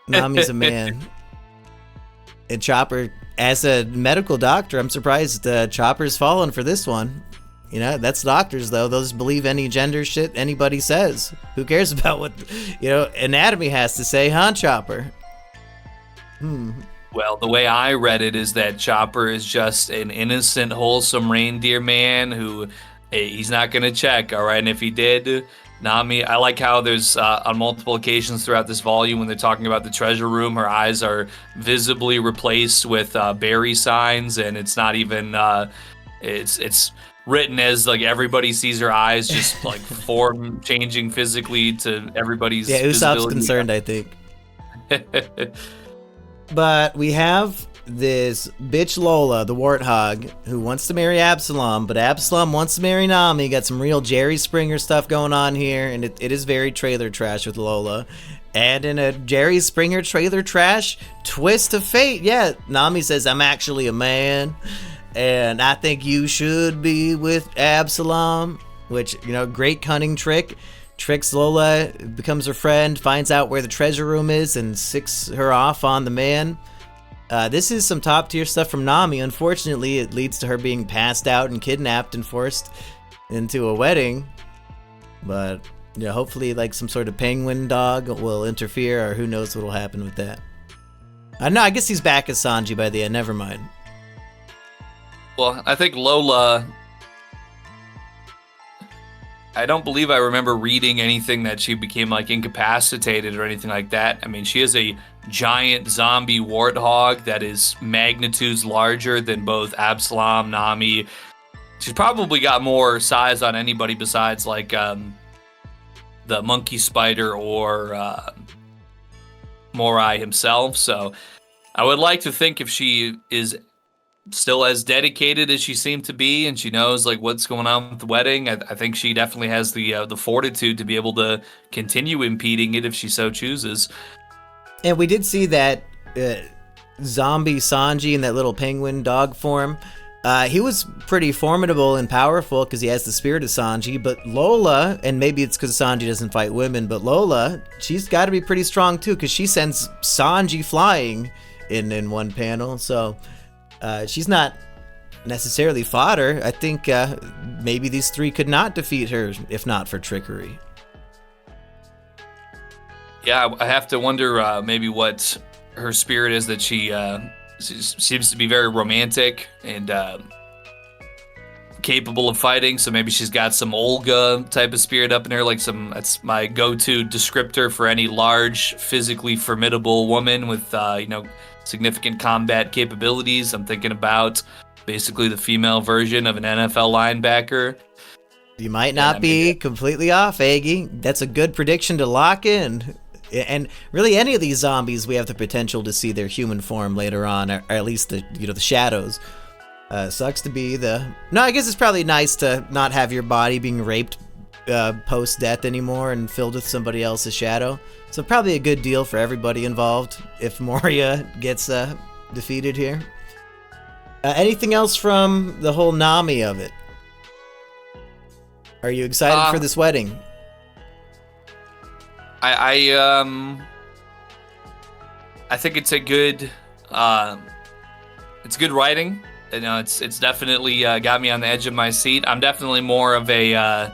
Nami's a man. And Chopper, as a medical doctor, I'm surprised Chopper's fallen for this one. You know, that's doctors, though. They'll just believe any gender shit anybody says. Who cares about what, you know, anatomy has to say, huh, Chopper? Well, the way I read it is that Chopper is just an innocent, wholesome reindeer man who he's not going to check, all right? And if he did, Nami, I like how there's on multiple occasions throughout this volume when they're talking about the treasure room, her eyes are visibly replaced with berry signs, and it's not even, it's written as like everybody sees her eyes just like form changing physically to everybody's Usopp's concerned, I think. But we have this bitch Lola, the warthog, who wants to marry Absalom, but Absalom wants to marry Nami. Got some real Jerry Springer stuff going on here, and it is very trailer trash with Lola. And in a Jerry Springer trailer trash twist of fate, yeah, Nami says, I'm actually a man, and I think you should be with Absalom, which, you know, great cunning trick. Tricks Lola, becomes her friend, finds out where the treasure room is, and sicks her off on the man. This is some top tier stuff from Nami. Unfortunately, it leads to her being passed out and kidnapped and forced into a wedding. But, you know, hopefully, like, some sort of penguin dog will interfere, or who knows what will happen with that. No, I guess he's back as Sanji by the end. Never mind. Well, I think Lola, I don't believe I remember reading anything that she became like incapacitated or anything like that. I mean, she is a giant zombie warthog that is magnitudes larger than both Absalom, Nami. She's probably got more size on anybody besides like the monkey spider or Moria himself. So I would like to think if she is still as dedicated as she seemed to be, and she knows like what's going on with the wedding, I think she definitely has the fortitude to be able to continue impeding it if she so chooses. And we did see that zombie Sanji in that little penguin dog form. He was pretty formidable and powerful because he has the spirit of Sanji, but Lola, and maybe it's because Sanji doesn't fight women, but Lola, she's got to be pretty strong too because she sends Sanji flying in one panel, so she's not necessarily fodder. I think maybe these three could not defeat her if not for trickery. Yeah, I have to wonder maybe what her spirit is that she seems to be very romantic and capable of fighting, so maybe she's got some Olga type of spirit up in her, like that's my go-to descriptor for any large, physically formidable woman with, significant combat capabilities. I'm thinking about basically the female version of an NFL linebacker. You might not be completely off, Aggie. That's a good prediction to lock in. And really, any of these zombies, we have the potential to see their human form later on, or at least the shadows. Sucks to be No, I guess it's probably nice to not have your body being raped post-death anymore and filled with somebody else's shadow. So probably a good deal for everybody involved if Moria gets defeated here. Anything else from the whole Nami of it? Are you excited for this wedding? I think it's a good it's good writing. You know, it's definitely got me on the edge of my seat. I'm definitely more of a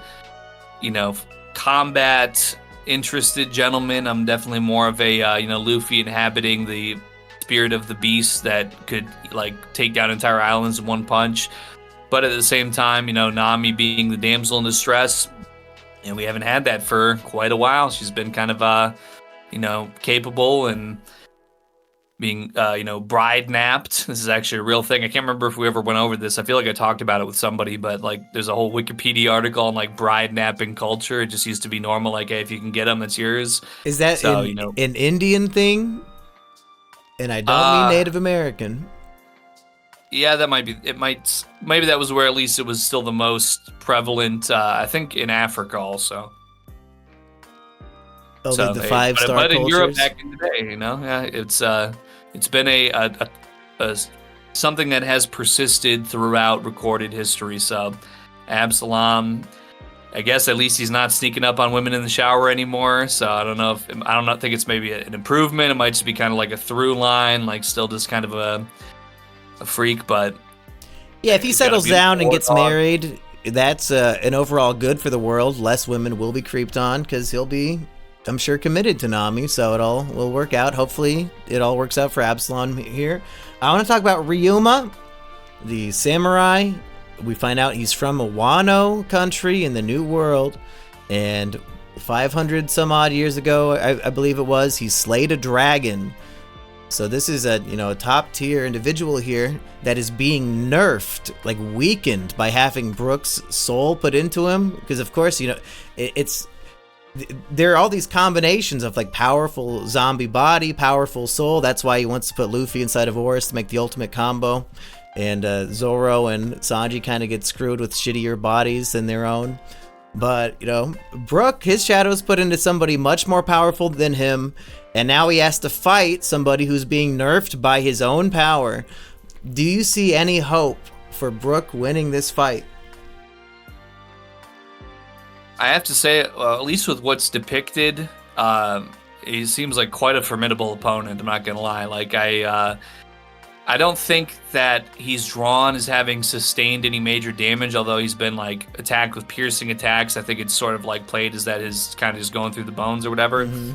combat interested gentleman. I'm definitely more of a Luffy inhabiting the spirit of the beast that could take down entire islands in one punch. But at the same time, Nami being the damsel in distress, and we haven't had that for quite a while. She's been kind of capable and being bride napped. This is actually a real thing. I can't remember if we ever went over this. I feel like I talked about it with somebody, but there's a whole Wikipedia article on bride napping culture. It just used to be normal, hey, if you can get them, that's yours. Is that an Indian thing? And I don't mean Native American. Yeah, that might be. Maybe that was where at least it was still the most prevalent. I think in Africa also. Oh, so the 5-star but in cultures? Europe back in the day, it's been a something that has persisted throughout recorded history. So, Absalom, I guess at least he's not sneaking up on women in the shower anymore. So I don't think it's maybe an improvement. It might just be kind of like a through line, still just kind of a freak. But yeah, if he settles down and gets married, that's an overall good for the world. Less women will be creeped on because he'll be, I'm sure, committed to Nami, so it all will work out. Hopefully, it all works out for Absalom here. I want to talk about Ryuma, the samurai. We find out he's from a Wano country in the New World, and 500 some odd years ago, I believe it was, he slayed a dragon. So this is a top tier individual here that is being nerfed, weakened by having Brook's soul put into him, because of course there are all these combinations of powerful zombie body, powerful soul. That's why he wants to put Luffy inside of Oris to make the ultimate combo. And Zoro and Sanji kind of get screwed with shittier bodies than their own. But, Brook, his shadow's put into somebody much more powerful than him. And now he has to fight somebody who's being nerfed by his own power. Do you see any hope for Brook winning this fight? I have to say, at least with what's depicted, he seems like quite a formidable opponent. I'm not going to lie. I don't think that he's drawn as having sustained any major damage, although he's been attacked with piercing attacks. I think it's sort of played as that is kind of just going through the bones or whatever. Mm-hmm.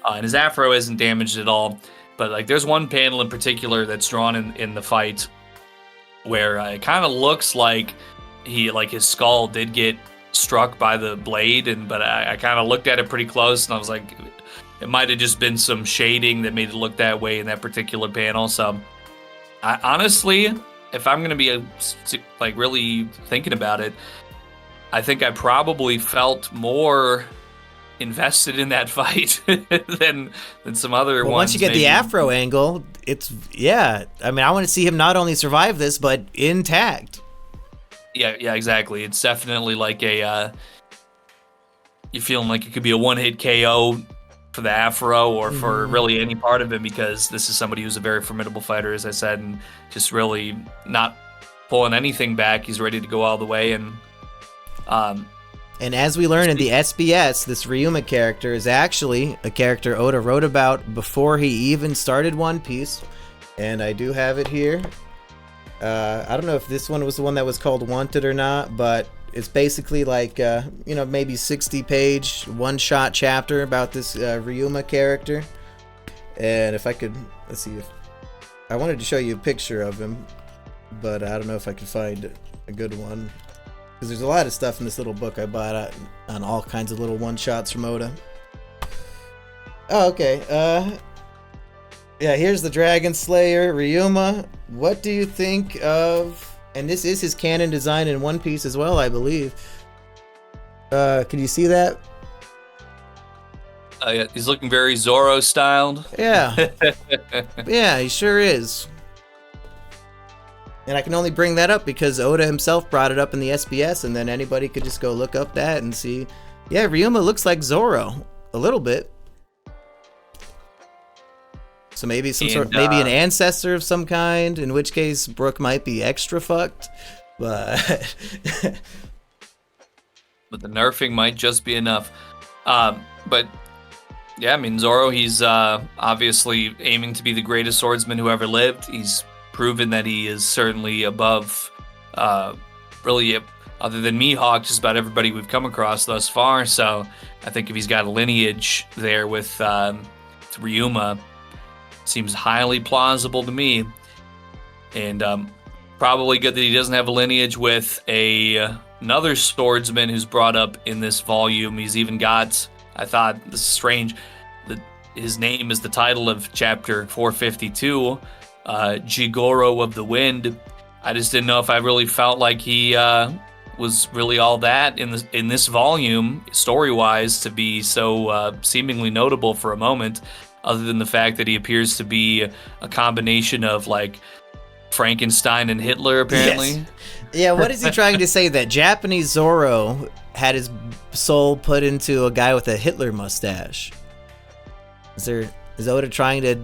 And his afro isn't damaged at all. But there's one panel in particular that's drawn in the fight where it kind of looks like his skull did get struck by the blade, but I kind of looked at it pretty close, and I was like, it might have just been some shading that made it look that way in that particular panel. So I honestly, if I'm gonna be really thinking about it, I think I probably felt more invested in that fight than some other ones. Once you get the afro angle, I want to see him not only survive this but intact. Yeah, exactly. It's definitely you're feeling like it could be a one-hit KO for the afro or for really any part of it, because this is somebody who's a very formidable fighter, as I said, and just really not pulling anything back. He's ready to go all the way. And as we learn in the SBS, this Ryuma character is actually a character Oda wrote about before he even started One Piece, and I do have it here. I don't know if this one was the one that was called Wanted or not, but it's basically maybe 60-page one-shot chapter about this Ryuma character. And if I could, let's see if I wanted to show you a picture of him, but I don't know if I could find a good one. Because there's a lot of stuff in this little book I bought on all kinds of little one-shots from Oda. Oh, okay. Yeah, here's the Dragon Slayer, Ryuma. What do you think of... And this is his canon design in One Piece as well, I believe. Can you see that? Yeah, he's looking very Zoro-styled. Yeah. Yeah, he sure is. And I can only bring that up because Oda himself brought it up in the SBS, and then anybody could just go look up that and see. Yeah, Ryuma looks like Zoro a little bit. So maybe maybe an ancestor of some kind, in which case Brook might be extra fucked. But but the nerfing might just be enough. But yeah, I mean, Zoro, he's obviously aiming to be the greatest swordsman who ever lived. He's proven that he is certainly above, really, other than Mihawk, just about everybody we've come across thus far. So I think if he's got a lineage there with Ryuma, seems highly plausible to me. And probably good that he doesn't have a lineage with another swordsman who's brought up in this volume. He's even got, I thought this is strange, that his name is the title of chapter 452, Jigoro of the Wind. I just didn't know if I really felt like he was really all that in this volume, story-wise, to be so seemingly notable for a moment, other than the fact that he appears to be a combination of like Frankenstein and Hitler, apparently. Yes. Yeah, what is he trying to say? That Japanese Zoro had his soul put into a guy with a Hitler mustache? Is Oda trying to,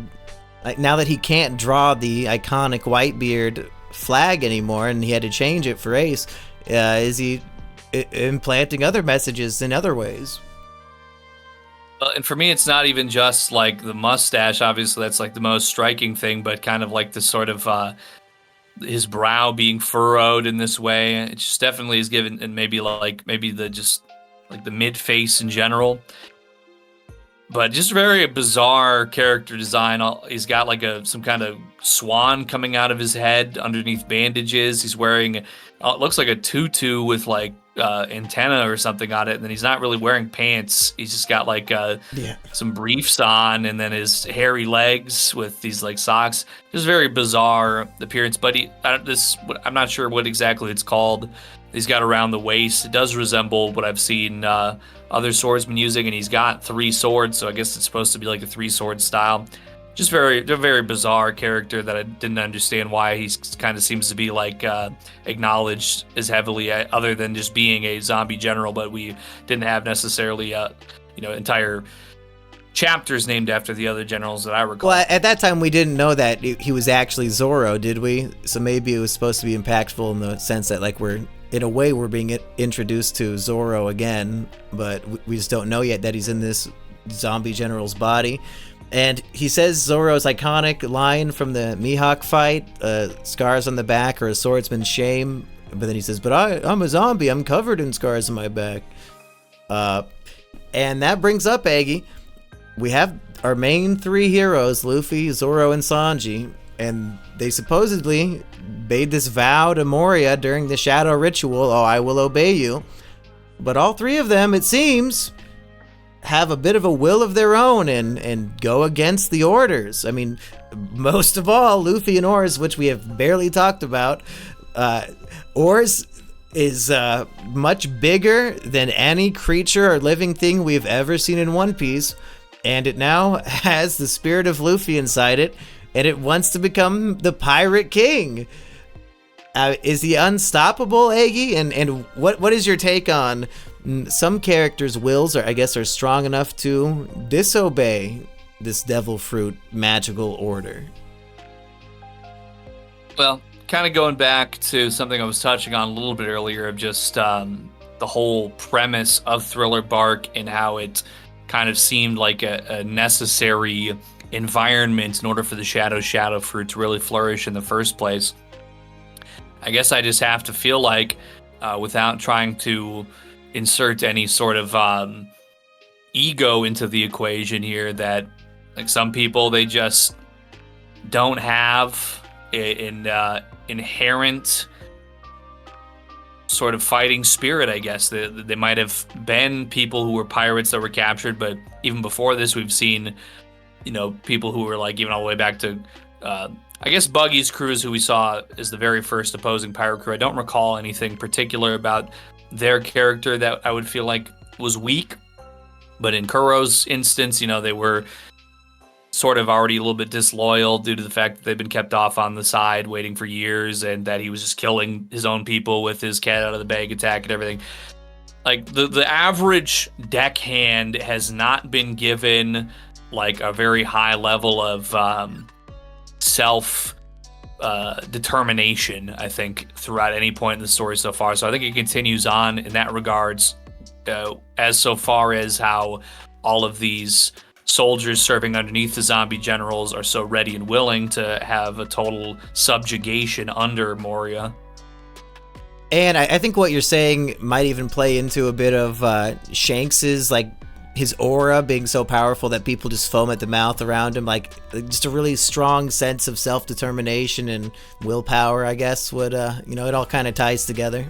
like, now that he can't draw the iconic Whitebeard flag anymore and he had to change it for Ace, is he implanting other messages in other ways? And for me, it's not even just like the mustache. Obviously, that's like the most striking thing, but kind of like the sort of his brow being furrowed in this way. It just definitely is given, and maybe the just like the mid face in general. But just very bizarre character design. He's got like some kind of swan coming out of his head underneath bandages. He's wearing, it looks like a tutu with like antenna or something on it. And then he's not really wearing pants. He's just got like some briefs on, and then his hairy legs with these like socks. Just very bizarre appearance. But I'm not sure what exactly it's called. He's got around the waist. It does resemble what I've seen other swordsmen using, and he's got 3 swords, so I guess it's supposed to be like a 3-sword style. Just a very bizarre character that I didn't understand why he kind of seems to be like acknowledged as heavily, other than just being a zombie general, but we didn't have necessarily entire chapters named after the other generals that I recall. Well, at that time we didn't know that he was actually Zoro, did we? So maybe it was supposed to be impactful in the sense that like we're being introduced to Zoro again, but we just don't know yet that he's in this zombie general's body. And he says Zoro's iconic line from the Mihawk fight, scars on the back or a swordsman's shame. But then he says, but I'm a zombie, I'm covered in scars on my back. And that brings up, Aggie, we have our main 3 heroes, Luffy, Zoro, and Sanji, and they supposedly made this vow to Moria during the Shadow Ritual, oh, I will obey you. But all 3 of them, it seems, have a bit of a will of their own and go against the orders. I mean, most of all, Luffy and Oars, which we have barely talked about. Oars is much bigger than any creature or living thing we've ever seen in One Piece, and it now has the spirit of Luffy inside it, and it wants to become the Pirate King. Is he unstoppable, Aggie? And what is your take on some characters' wills are strong enough to disobey this devil fruit magical order? Well, kind of going back to something I was touching on a little bit earlier of just the whole premise of Thriller Bark and how it kind of seemed like a necessary environment in order for the shadow fruit to really flourish in the first place. I guess I just have to feel like, without trying to insert any sort of ego into the equation here, that Like some people, they just don't have an inherent sort of fighting spirit, I guess. They might have been people who were pirates that were captured, but even before this, we've seen, people who were like even all the way back to, I guess, Buggy's crews, who we saw as the very first opposing pirate crew. I don't recall anything particular about their character that I would feel like was weak, but in Kuro's instance, they were sort of already a little bit disloyal due to the fact that they've been kept off on the side waiting for years, and that he was just killing his own people with his cat out of the bag attack and everything. Like the average deckhand has not been given like a very high level of self determination, I think, throughout any point in the story so far. So I think it continues on in that regards, as so far as how all of these soldiers serving underneath the zombie generals are so ready and willing to have a total subjugation under Moria. And I think what you're saying might even play into a bit of Shanks's, like, his aura being so powerful that people just foam at the mouth around him. Like, just a really strong sense of self-determination and willpower, I guess, would, it all kind of ties together.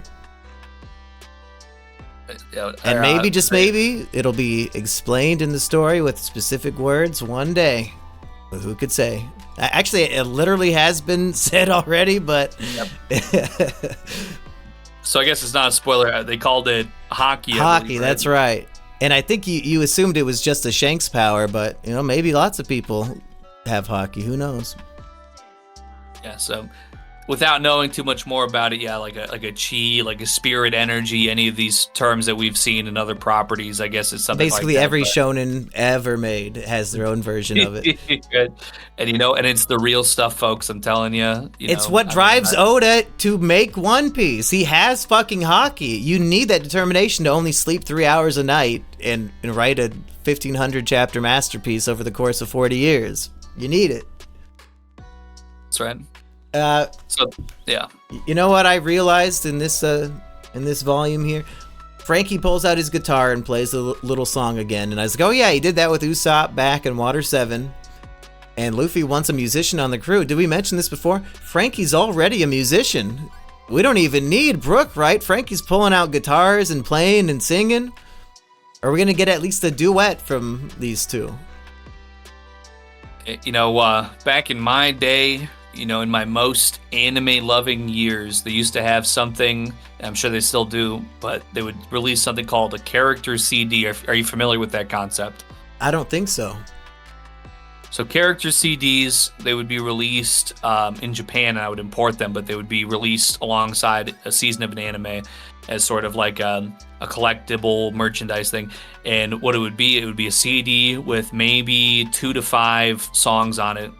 And maybe, just maybe, it'll be explained in the story with specific words one day. But who could say? Actually, it literally has been said already, but... Yep. So I guess it's not a spoiler. They called it hockey. Hockey, that's right. And I think you assumed it was just a Shanks power, but, maybe lots of people have hockey. Who knows? Yeah, so... without knowing too much more about it, yeah, like a chi, like a spirit energy, any of these terms that we've seen in other properties, I guess it's something basically like that, every shonen ever made has their own version of it. And and it's the real stuff, folks. I'm telling you. It's what drives Oda to make One Piece. He has fucking hockey. You need that determination to only sleep 3 hours a night and write a 1,500 chapter masterpiece over the course of 40 years. You need it. That's right. So yeah. You know what I realized in this volume here? Frankie pulls out his guitar and plays a little song again, and I was like, oh yeah, he did that with Usopp back in Water 7. And Luffy wants a musician on the crew. Did we mention this before? Frankie's already a musician. We don't even need Brook, right? Frankie's pulling out guitars and playing and singing. Are we gonna get at least a duet from these two? Back in my day, in my most anime-loving years, they used to have something, I'm sure they still do, but they would release something called a character CD. Are you familiar with that concept? I don't think so. So character CDs, they would be released in Japan, and I would import them, but they would be released alongside a season of an anime as sort of like a collectible merchandise thing. And what it would be a CD with maybe 2 to 5 songs on it,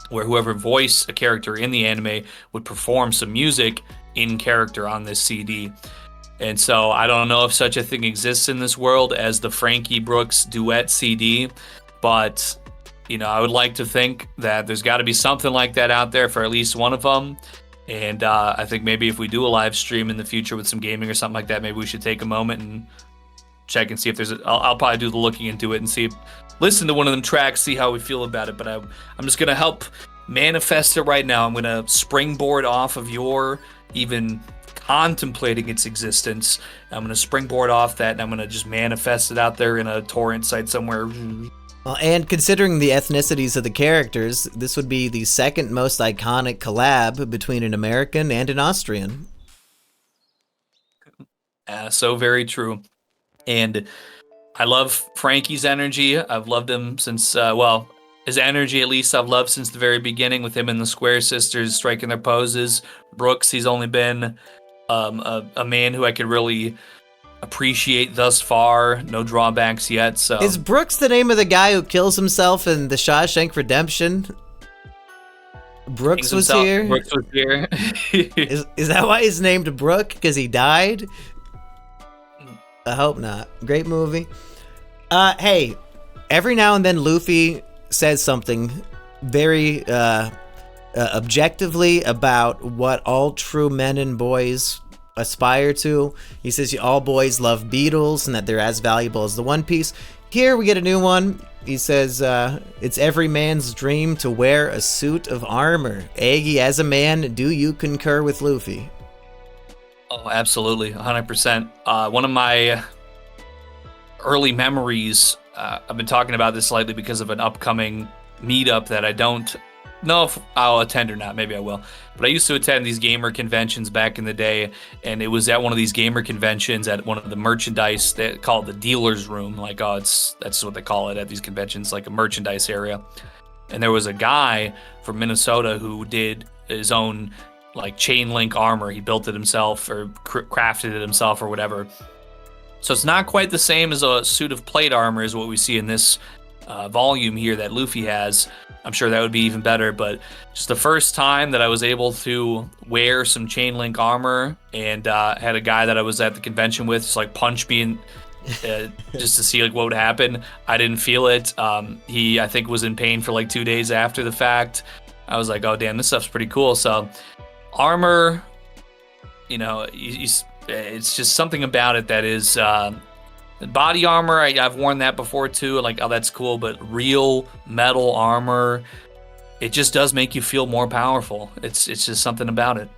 where whoever voiced a character in the anime would perform some music in character on this CD. And so I don't know if such a thing exists in this world as the Frankie Brooks duet CD, but I would like to think that there's got to be something like that out there for at least one of them. And I think maybe if we do a live stream in the future with some gaming or something like that, maybe we should take a moment and check and see if there's I'll probably do the looking into it and listen to one of them tracks, see how we feel about it. But I'm just going to help manifest it right now. I'm going to springboard off of your even contemplating its existence. I'm going to springboard off that, and I'm going to just manifest it out there in a torrent site somewhere. Well, and considering the ethnicities of the characters, this would be the second most iconic collab between an American and an Austrian. So very true. And I love Frankie's energy. I've loved him since, his energy at least I've loved since the very beginning, with him and the Square Sisters striking their poses. Brooks, he's only been a man who I could really appreciate thus far. No drawbacks yet. So is Brooks the name of the guy who kills himself in the Shawshank Redemption? Brooks was here? Brooks was here. Is that why he's named Brook? Because he died? I hope not. Great movie. Hey, every now and then Luffy says something very objectively about what all true men and boys aspire to. He says all boys love beetles and that they're as valuable as the One Piece. Here we get a new one. He says, it's every man's dream to wear a suit of armor. Eggy, as a man, do you concur with Luffy? Oh, absolutely, 100%. One of my early memories, I've been talking about this slightly because of an upcoming meetup that I don't know if I'll attend or not. Maybe I will. But I used to attend these gamer conventions back in the day, and it was at one of these gamer conventions at one of the merchandise they call it the dealer's room. Like, that's what they call it at these conventions, like a merchandise area. And there was a guy from Minnesota who did his own like chain link armor. He built it himself or crafted it himself or whatever. So it's not quite the same as a suit of plate armor as what we see in this volume here that Luffy has. I'm sure that would be even better, but just the first time that I was able to wear some chain link armor and had a guy that I was at the convention with just like punch me in, just to see like what would happen. I didn't feel it. He, I think, was in pain for like 2 days after the fact. I was like, oh damn, this stuff's pretty cool. So armor, you know, it's just something about it that is body armor. I've worn that before too. Like, oh, that's cool. But real metal armor, it just does make you feel more powerful. It's just something about it.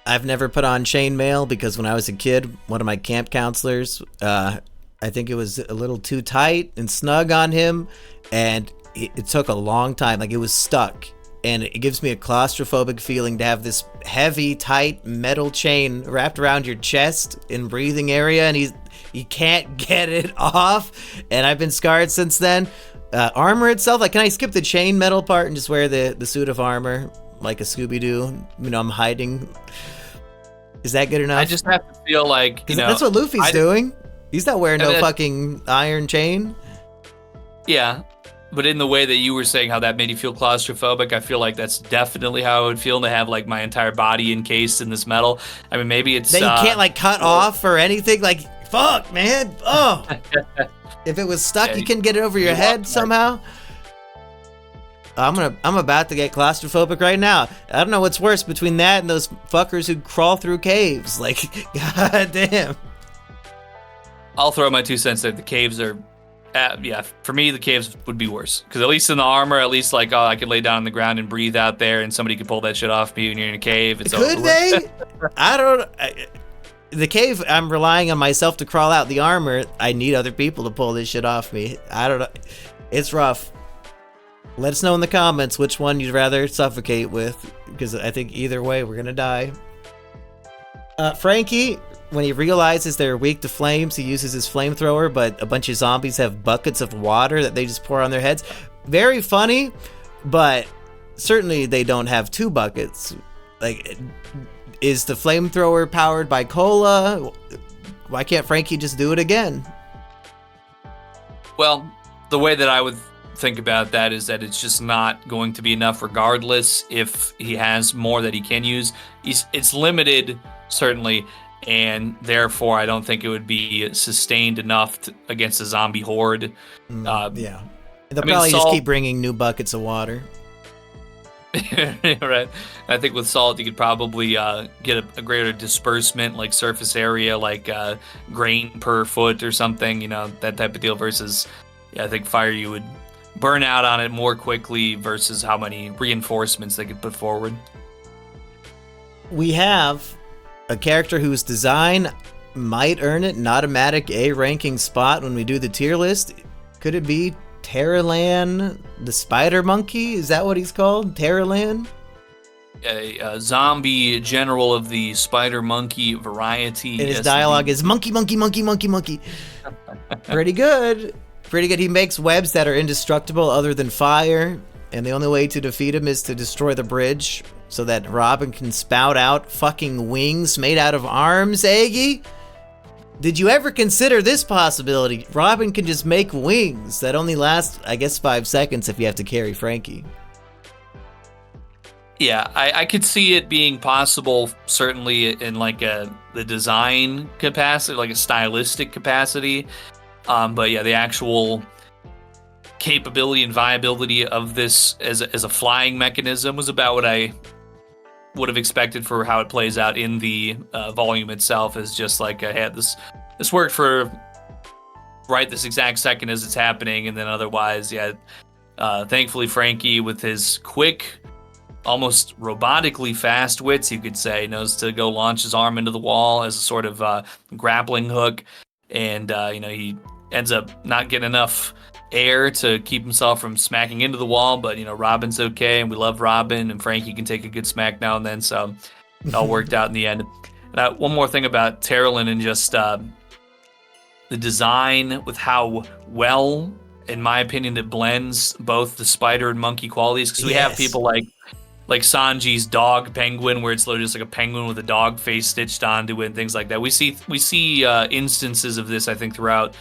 I've never put on chainmail because when I was a kid, one of my camp counselors, I think it was a little too tight and snug on him, and it took a long time. Like, it was stuck. And it gives me a claustrophobic feeling to have this heavy, tight metal chain wrapped around your chest and breathing area, and you can't get it off. And I've been scarred since then. Armor itself, like, can I skip the chain metal part and just wear the suit of armor like a Scooby-Doo? You know, I'm hiding. Is that good enough? I just have to feel like, you know, that's what Luffy's doing. He's not wearing no fucking iron chain. Yeah. But in the way that you were saying how that made you feel claustrophobic, I feel like that's definitely how I would feel to have like my entire body encased in this metal. I mean, maybe it's that you can't like cut off or anything. Like, fuck, man. Oh, if it was stuck, you couldn't get it over your head somehow. I'm about to get claustrophobic right now. I don't know what's worse between that and those fuckers who crawl through caves. Like, goddamn. I'll throw my 2 cents there. The caves are. Yeah, for me, the caves would be worse. Because at least in the armor, at least like, oh, I could lay down on the ground and breathe out there, and somebody could pull that shit off me when you're in a cave. It's could they? I don't. The cave, I'm relying on myself to crawl out. The armor, I need other people to pull this shit off me. I don't know. It's rough. Let us know in the comments which one you'd rather suffocate with, because I think either way we're gonna die. Frankie, when he realizes they're weak to flames, he uses his flamethrower, but a bunch of zombies have buckets of water that they just pour on their heads. Very funny, but certainly they don't have 2 buckets. Like, is the flamethrower powered by cola? Why can't Frankie just do it again? Well, the way that I would think about that is that it's just not going to be enough regardless if he has more that he can use. It's limited, certainly, and therefore I don't think it would be sustained enough against a zombie horde. Yeah. They'll probably just keep bringing new buckets of water. Right. I think with salt you could probably get a greater disbursement, like surface area, like grain per foot or something, you know, that type of deal, versus I think fire you would burn out on it more quickly versus how many reinforcements they could put forward. We have a character whose design might earn it an automatic A ranking spot when we do the tier list. Could it be Teran, the spider monkey? Is that what he's called? Teran? A zombie general of the spider monkey variety. And his dialogue is monkey, monkey, monkey, monkey, monkey. Pretty good. Pretty good. He makes webs that are indestructible other than fire, and the only way to defeat him is to destroy the bridge so that Robin can spout out fucking wings made out of arms, Eggy? Did you ever consider this possibility? Robin can just make wings that only last, I guess, 5 seconds if you have to carry Frankie. Yeah, I could see it being possible, certainly in like the design capacity, like a stylistic capacity. But yeah, the actual capability and viability of this as a flying mechanism was about what I would have expected for how it plays out in the volume itself. Is just like I had this worked for right this exact second as it's happening, and then otherwise, yeah. Thankfully, Frankie, with his quick, almost robotically fast wits, you could say, knows to go launch his arm into the wall as a sort of grappling hook, and he ends up not getting enough air to keep himself from smacking into the wall. But Robin's okay, and we love Robin, and Frankie can take a good smack now and then, so it all worked out in the end. And one more thing about Teran and just the design with how well, in my opinion, it blends both the spider and monkey qualities, because we have people like Sanji's dog penguin, where it's literally just like a penguin with a dog face stitched onto it and things like that. We see instances of this, I think, throughout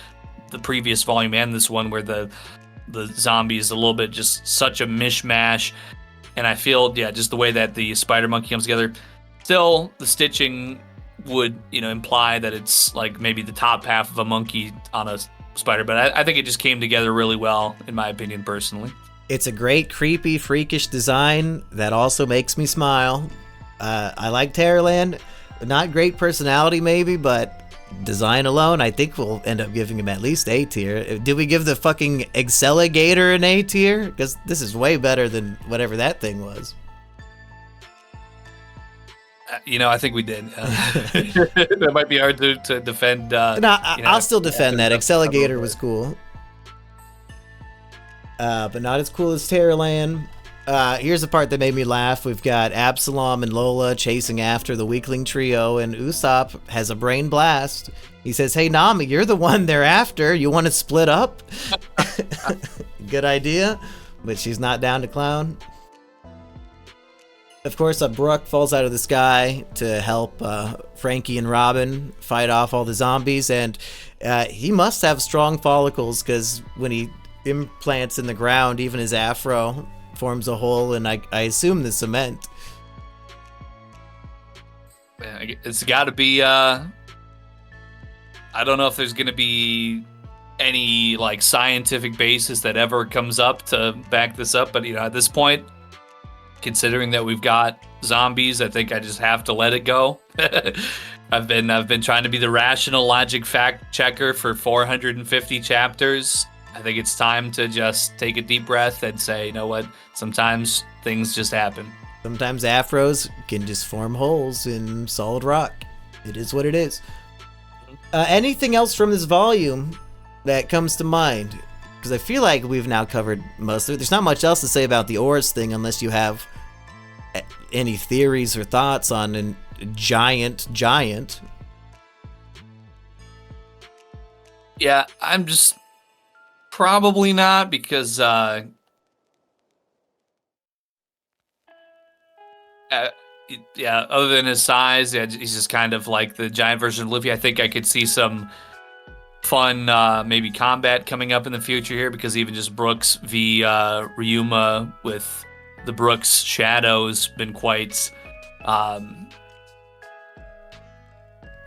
the previous volume and this one, where the zombie is a little bit just such a mishmash. And I feel, just the way that the spider monkey comes together, still the stitching would, imply that it's like maybe the top half of a monkey on a spider. But I think it just came together really well, in my opinion, personally. It's a great, creepy, freakish design that also makes me smile. I like Teran. Not great personality, maybe, but design alone, I think we'll end up giving him at least A tier. Did we give the fucking Excelligator an A tier? Because this is way better than whatever that thing was. I think we did. That might be hard to defend. I'll still defend that. Excelligator was cool. But not as cool as Teran. Here's the part that made me laugh. We've got Absalom and Lola chasing after the weakling trio, and Usopp has a brain blast. He says, "Hey, Nami, you're the one they're after. You want to split up?" Good idea, but she's not down to clown. Of course, Brook falls out of the sky to help Frankie and Robin fight off all the zombies, and he must have strong follicles, because when he implants in the ground, even his afro forms a hole, and I assume the cement. It's got to be. I don't know if there's going to be any like scientific basis that ever comes up to back this up, but at this point, considering that we've got zombies, I think I just have to let it go. I've been trying to be the rational logic fact checker for 450 chapters. I think it's time to just take a deep breath and say, you know what? Sometimes things just happen. Sometimes afros can just form holes in solid rock. It is what it is. Anything else from this volume that comes to mind? Because I feel like we've now covered most of it. There's not much else to say about the ores thing, unless you have any theories or thoughts on a giant. Yeah, I'm just probably not, because other than his size, he's just kind of like the giant version of Luffy. I think I could see some fun maybe combat coming up in the future here, because even just Brooks v Ryuma with the Brooks shadows been quite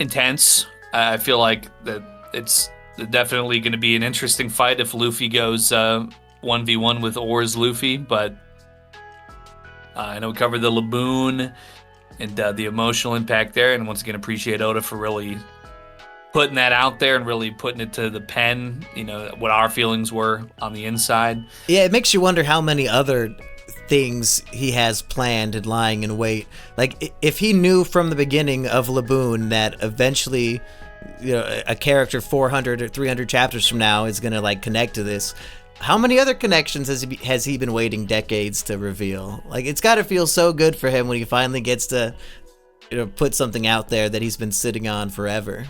intense. I feel like that it's definitely going to be an interesting fight if Luffy goes 1v1 with Oars Luffy, but I know we covered the Laboon and the emotional impact there, and once again appreciate Oda for really putting that out there and really putting it to the pen, what our feelings were on the inside. Yeah, it makes you wonder how many other things he has planned and lying in wait. Like, if he knew from the beginning of Laboon that eventually a character 400 or 300 chapters from now is going to like connect to this, how many other connections has he been waiting decades to reveal? Like, it's got to feel so good for him when he finally gets to put something out there that he's been sitting on forever.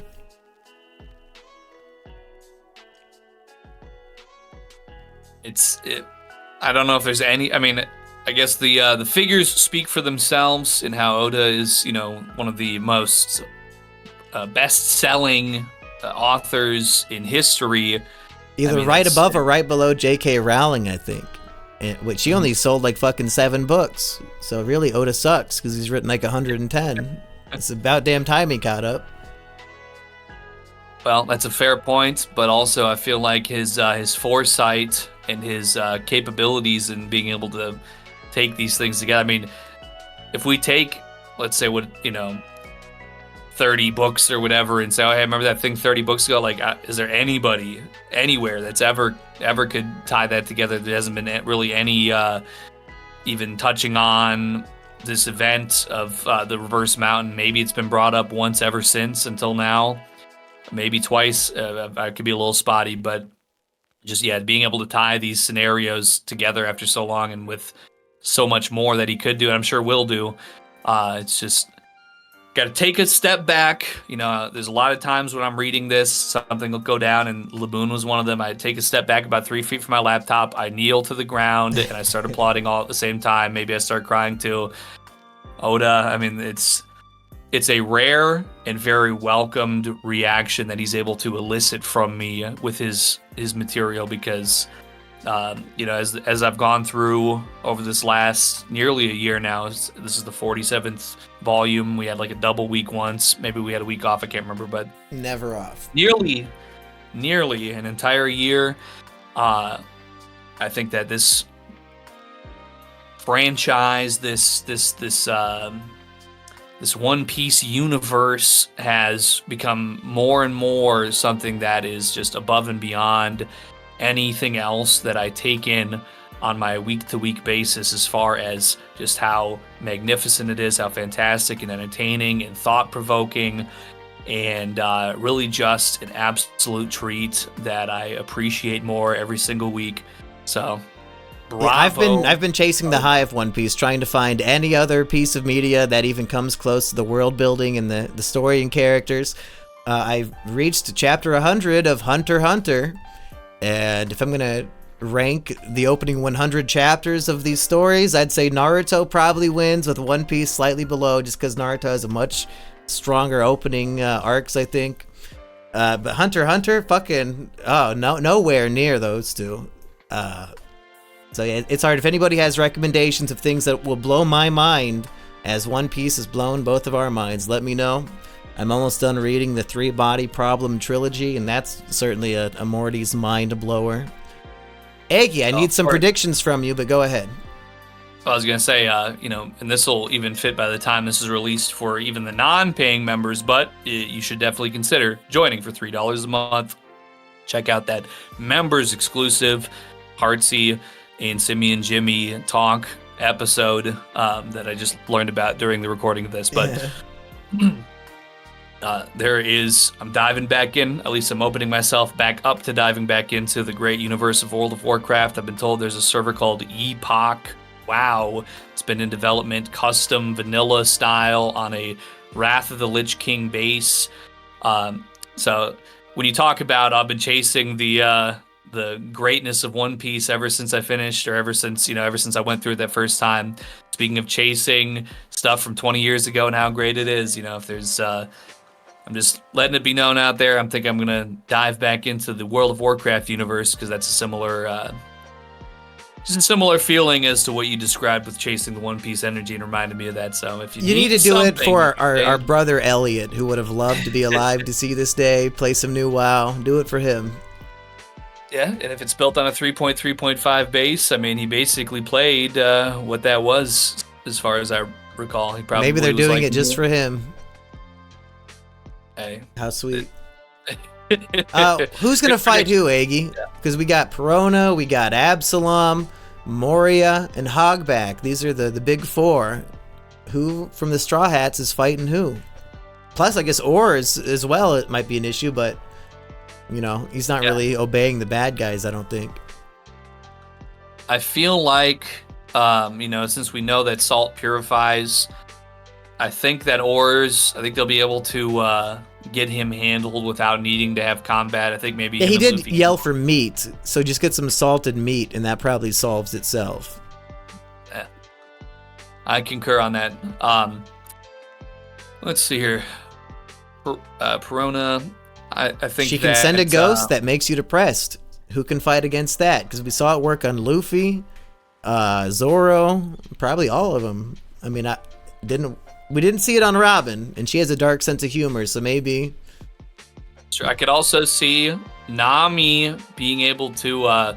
I don't know if there's any. I mean, I guess the figures speak for themselves in how Oda is, one of the most best-selling authors in history. Either right above or right below J.K. Rowling, I think. Which she only sold like fucking 7 books. So really, Oda sucks, because he's written like 110. It's about damn time he caught up. Well, that's a fair point, but also I feel like his foresight and his capabilities in being able to take these things together. I mean, if we take, let's say, 30 books or whatever and say, oh, hey, I remember that thing 30 books ago. Like, is there anybody anywhere that's ever could tie that together? There hasn't been really any even touching on this event of the Reverse Mountain. Maybe it's been brought up once ever since until now. Maybe twice. I could be a little spotty, but just, yeah, being able to tie these scenarios together after so long and with so much more that he could do, and I'm sure will do. It's just got to take a step back. You know, there's a lot of times when I'm reading this, something will go down, and Laboon was one of them. I take a step back about 3 feet from my laptop. I kneel to the ground, and I start applauding all at the same time. Maybe I start crying too. Oda, I mean, it's a rare and very welcomed reaction that he's able to elicit from me with his material because, you know, as I've gone through over this last nearly a year now, this is the 47th volume. We had like a double week once. Maybe we had a week off. I can't remember, but never off. Nearly an entire year. I think that this franchise, this One Piece universe has become more and more something that is just above and beyond anything else that I take in on my week-to-week basis, as far as just how magnificent it is, how fantastic and entertaining and thought-provoking, and really just an absolute treat that I appreciate more every single week. So, bravo. Yeah, I've been chasing the high of One Piece, trying to find any other piece of media that even comes close to the world building and the story and characters. I've reached chapter 100 of Hunter x Hunter, and if I'm gonna rank the opening 100 chapters of these stories, I'd say Naruto probably wins, with One Piece slightly below, just because Naruto has a much stronger opening arcs, I think. But Hunter x Hunter, fucking, nowhere near those two. So yeah, it's hard. If anybody has recommendations of things that will blow my mind, as One Piece has blown both of our minds, let me know. I'm almost done reading the Three Body Problem trilogy, and that's certainly a Morty's mind blower. Eggy, I need some predictions from you, but go ahead. I was going to say, you know, and this will even fit by the time this is released for even the non-paying members, but you should definitely consider joining for $3 a month. Check out that members exclusive Heartsy and Simeon Jimmy talk episode that I just learned about during the recording of this. But I'm diving back in, at least I'm opening myself back up to diving back into the great universe of World of Warcraft. I've been told there's a server called Epoch. Wow. It's been in development, custom vanilla style on a Wrath of the Lich King base. So when you talk about I've been chasing the greatness of One Piece ever since I finished, or ever since I went through it that first time. Speaking of chasing stuff from 20 years ago and how great it is, if there's, I'm just letting it be known out there. I'm thinking I'm going to dive back into the World of Warcraft universe, because that's a similar, just a similar feeling as to what you described with chasing the One Piece energy, and reminded me of that. So if you need to do it for our brother Elliot, who would have loved to be alive to see this day, play some new WoW. Do it for him. Yeah, and if it's built on a 3.3.5 base, I mean, he basically played what that was, as far as I recall. He probably maybe they're doing it just for him. Hey, how sweet. Who's gonna fight who, Aggie? Because we got Perona, we got Absalom, Moria, and Hogback. These are the big four. Who from the Straw Hats is fighting who? Plus, I guess Oars as well. It might be an issue, but he's not really obeying the bad guys, I don't think. I feel like, since we know that salt purifies, I think that Oars, I think they'll be able to get him handled without needing to have combat. I think maybe... Yeah, he did yell for meat, so just get some salted meat, and that probably solves itself. Yeah. I concur on that. Let's see here. Perona... I think she can send a ghost that makes you depressed. Who can fight against that? Because we saw it work on Luffy, Zoro, probably all of them. I mean, we didn't see it on Robin, and she has a dark sense of humor, so maybe. Sure, I could also see Nami being able to,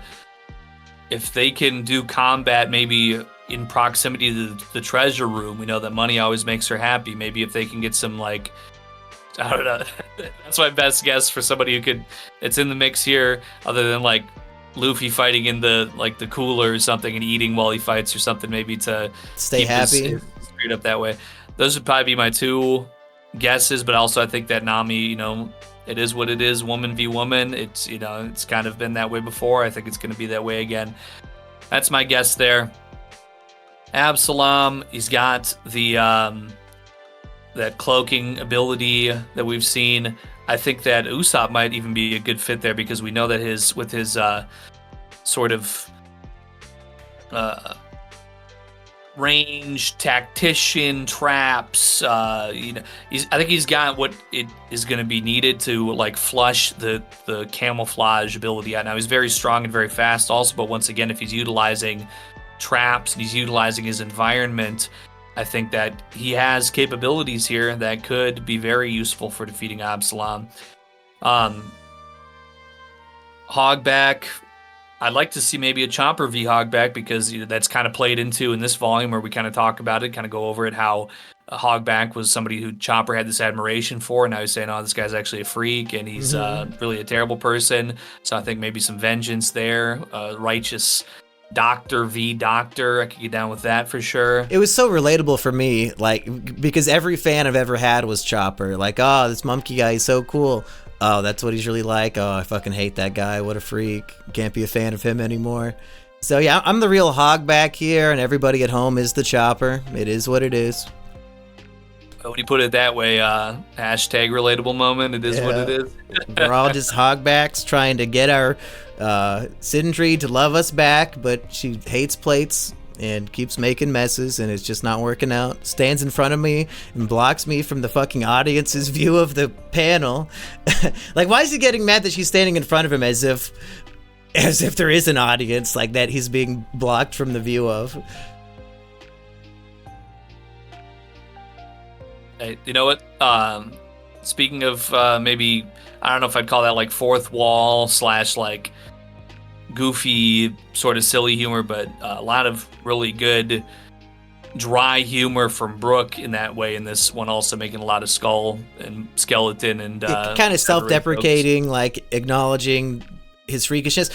if they can do combat, maybe in proximity to the treasure room. We know that money always makes her happy. Maybe if they can get some I don't know. That's my best guess for somebody who could. It's in the mix here, other than like Luffy fighting in the cooler or something and eating while he fights or something, maybe to Stay keep happy. his spirit up that way. Those would probably be my two guesses, but also I think that Nami, it is what it is, woman v woman. It's it's kind of been that way before. I think it's going to be that way again. That's my guess there. Absalom, he's got the that cloaking ability that we've seen. I think that Usopp might even be a good fit there because we know that his sort of range tactician traps. I think he's got what it is going to be needed to like flush the camouflage ability out. Now he's very strong and very fast also, but once again, if he's utilizing traps and he's utilizing his environment, I think that he has capabilities here that could be very useful for defeating Absalom. Hogback, I'd like to see maybe a Chopper v Hogback because that's kind of played into in this volume where we kind of talk about it, kind of go over it, how Hogback was somebody who Chopper had this admiration for, and now he's saying, oh, this guy's actually a freak, and he's really a terrible person. So I think maybe some vengeance there, righteous Doctor v Doctor, I could get down with that for sure. It was so relatable for me, like, because every fan I've ever had was Chopper. Like, oh, this monkey guy is so cool. Oh, that's what he's really like. Oh, I fucking hate that guy. What a freak. Can't be a fan of him anymore. So yeah, I'm the real Hogback here, and everybody at home is the Chopper. It is what it is. When you put it that way, hashtag relatable moment, it is what it is. We're all just Hogbacks trying to get our Sindri to love us back, but she hates plates and keeps making messes, and it's just not working out. Stands in front of me and blocks me from the fucking audience's view of the panel. Like, why is he getting mad that she's standing in front of him as if there is an audience like that he's being blocked from the view of? Hey, you know what? Speaking of maybe, I don't know if I'd call that like fourth wall / like goofy sort of silly humor, but a lot of really good dry humor from Brook in that way. In this one, also making a lot of skull and skeleton and kind of self-deprecating, like acknowledging his freakishness.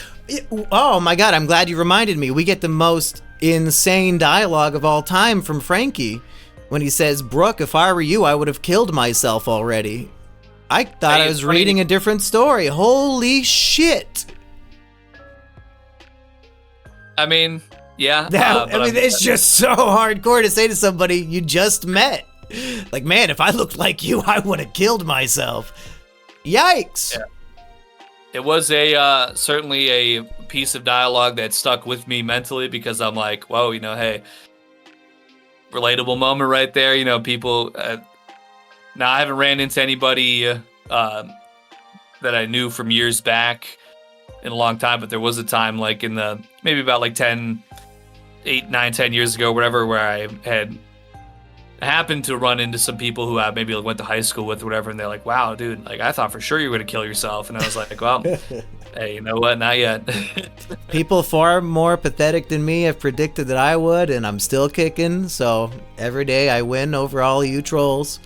Oh my god, I'm glad you reminded me. We get the most insane dialogue of all time from Frankie. When he says, Brook, if I were you, I would have killed myself already. I thought I was reading a different story. Holy shit. I mean, yeah. It's just so hardcore to say to somebody you just met. Like, man, if I looked like you, I would have killed myself. Yikes. Yeah. It was certainly a piece of dialogue that stuck with me mentally because I'm like, whoa, hey, relatable moment right there. People. Now I haven't ran into anybody that I knew from years back in a long time, but there was a time like in the maybe about like 10 years ago, whatever, where I had happened to run into some people who I maybe went to high school with or whatever, and they're like, wow, dude, like I thought for sure you were gonna kill yourself, and I was like, well, hey, you know what, not yet. People far more pathetic than me have predicted that I would, and I'm still kicking, so every day I win over all you trolls.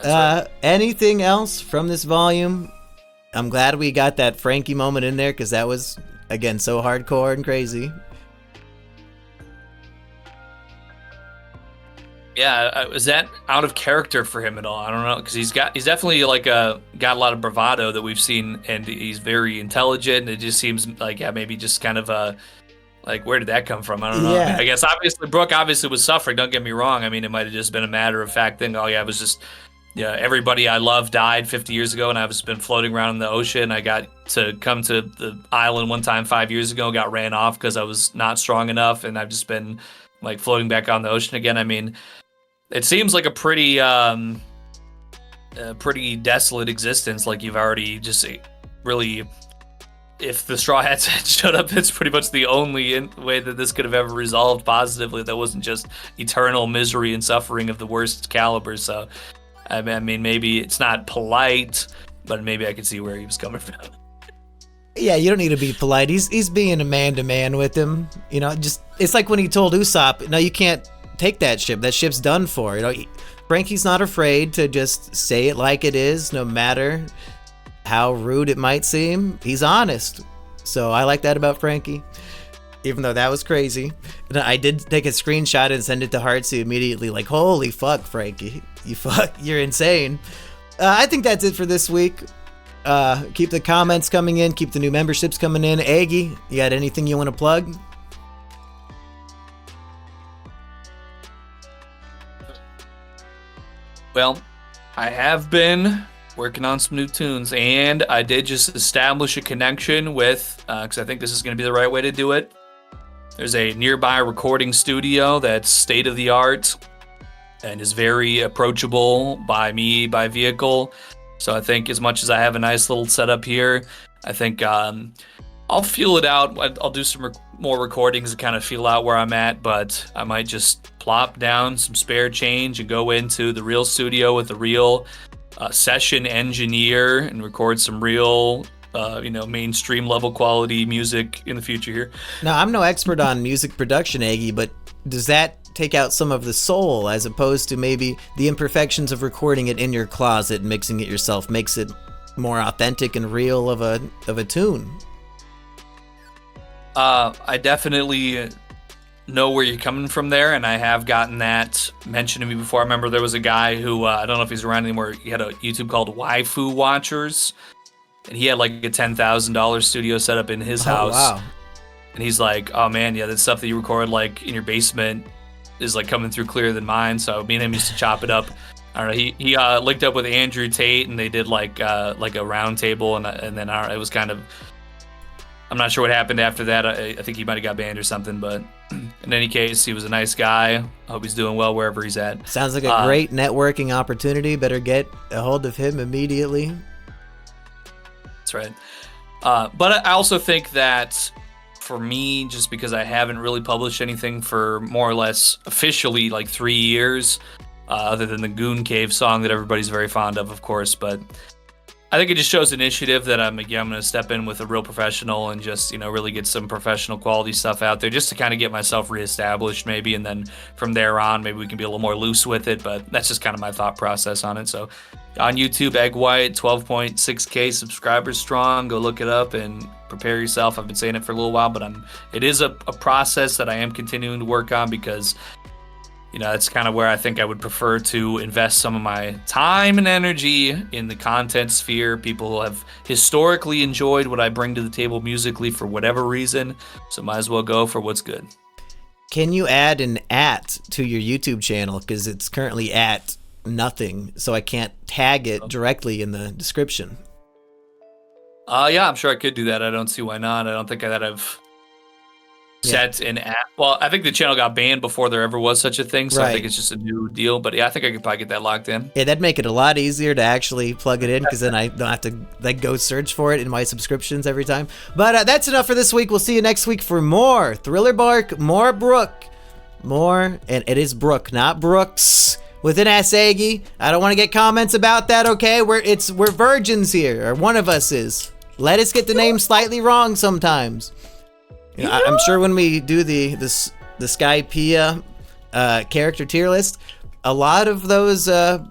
Right. Anything else from this volume? I'm glad we got that Frankie moment in there, because that was, again, so hardcore and crazy. Yeah, is that out of character for him at all? I don't know, because he's definitely like got a lot of bravado that we've seen, and he's very intelligent. It just seems like maybe just kind of like where did that come from? I don't know. Yeah. I guess obviously Brook was suffering. Don't get me wrong. I mean, it might have just been a matter of fact thing. Oh yeah, it was just everybody I love died 50 years ago, and I've just been floating around in the ocean. I got to come to the island one time 5 years ago, got ran off because I was not strong enough, and I've just been like floating back on the ocean again. I mean, it seems like a pretty desolate existence. Like you've already just really, if the Straw Hats had showed up, it's pretty much the only way that this could have ever resolved positively. That wasn't just eternal misery and suffering of the worst caliber. So, I mean, maybe it's not polite, but maybe I could see where he was coming from. Yeah, you don't need to be polite. He's being a man-to-man with him. Just it's like when he told Usopp, no, you can't take that ship. That ship's done for. Frankie's not afraid to just say it like it is, no matter how rude it might seem. He's honest. So I like that about Frankie, even though that was crazy. And I did take a screenshot and send it to Heartsy immediately, like, holy fuck, Frankie. You're insane. I think that's it for this week. Keep the comments coming in, keep the new memberships coming in. Aggie, you got anything you want to plug? Well, I have been working on some new tunes, and I did just establish a connection with, because I think this is going to be the right way to do it. There's a nearby recording studio that's state-of-the-art and is very approachable by me, by vehicle. So I think as much as I have a nice little setup here, I think I'll feel it out. I'll do some more recordings to kind of feel out where I'm at, but I might just plop down some spare change and go into the real studio with the real session engineer and record some real, mainstream level quality music in the future here. Now, I'm no expert on music production, Aggie, but does that take out some of the soul as opposed to maybe the imperfections of recording it in your closet and mixing it yourself makes it more authentic and real of a tune? I definitely know where you're coming from there, and I have gotten that mentioned to me before. I remember there was a guy who, I don't know if he's around anymore, he had a YouTube called Waifu Watchers, and he had like a $10,000 studio set up in his house. Wow. And he's like, oh man, yeah, that stuff that you record like in your basement is like coming through clearer than mine. So me and him used to chop it up. I don't know. He linked up with Andrew Tate, and they did like a round table, and then it was kind of. I'm not sure what happened after that. I think he might have got banned or something. But in any case, he was a nice guy. I hope he's doing well wherever he's at. Sounds like a great networking opportunity. Better get a hold of him immediately. That's right. But I also think that for me, just because I haven't really published anything for more or less officially like 3 years, other than the Goon Cave song that everybody's very fond of course, but I think it just shows initiative that I'm going to step in with a real professional and just, really get some professional quality stuff out there just to kind of get myself reestablished maybe. And then from there on, maybe we can be a little more loose with it. But that's just kind of my thought process on it. So on YouTube, Egg White, 12.6K subscribers strong. Go look it up and prepare yourself. I've been saying it for a little while, but it is a process that I am continuing to work on because that's kind of where I think I would prefer to invest some of my time and energy in the content sphere. People who have historically enjoyed what I bring to the table musically for whatever reason, so might as well go for what's good. Can you add an @ to your YouTube channel? Because it's currently at nothing, so I can't tag it directly in the description. Yeah, I'm sure I could do that. I don't see why not. I don't think that I've set an app. Well, I think the channel got banned before there ever was such a thing, so right. I think it's just a new deal. But yeah, I think I could probably get that locked in. Yeah, that'd make it a lot easier to actually plug it in, because then I don't have to go search for it in my subscriptions every time. But that's enough for this week. We'll see you next week for more Thriller Bark, more Brook, more, and it is Brook, not Brooks. With an S, Aggie. I don't want to get comments about that, okay? We're virgins here, or one of us is. Let us get the name slightly wrong sometimes. I'm sure when we do the Skypea character tier list, a lot of those what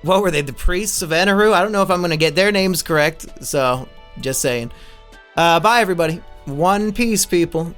were they? The priests of Enaru? I don't know if I'm gonna get their names correct, so just saying. Bye everybody. One Piece, people.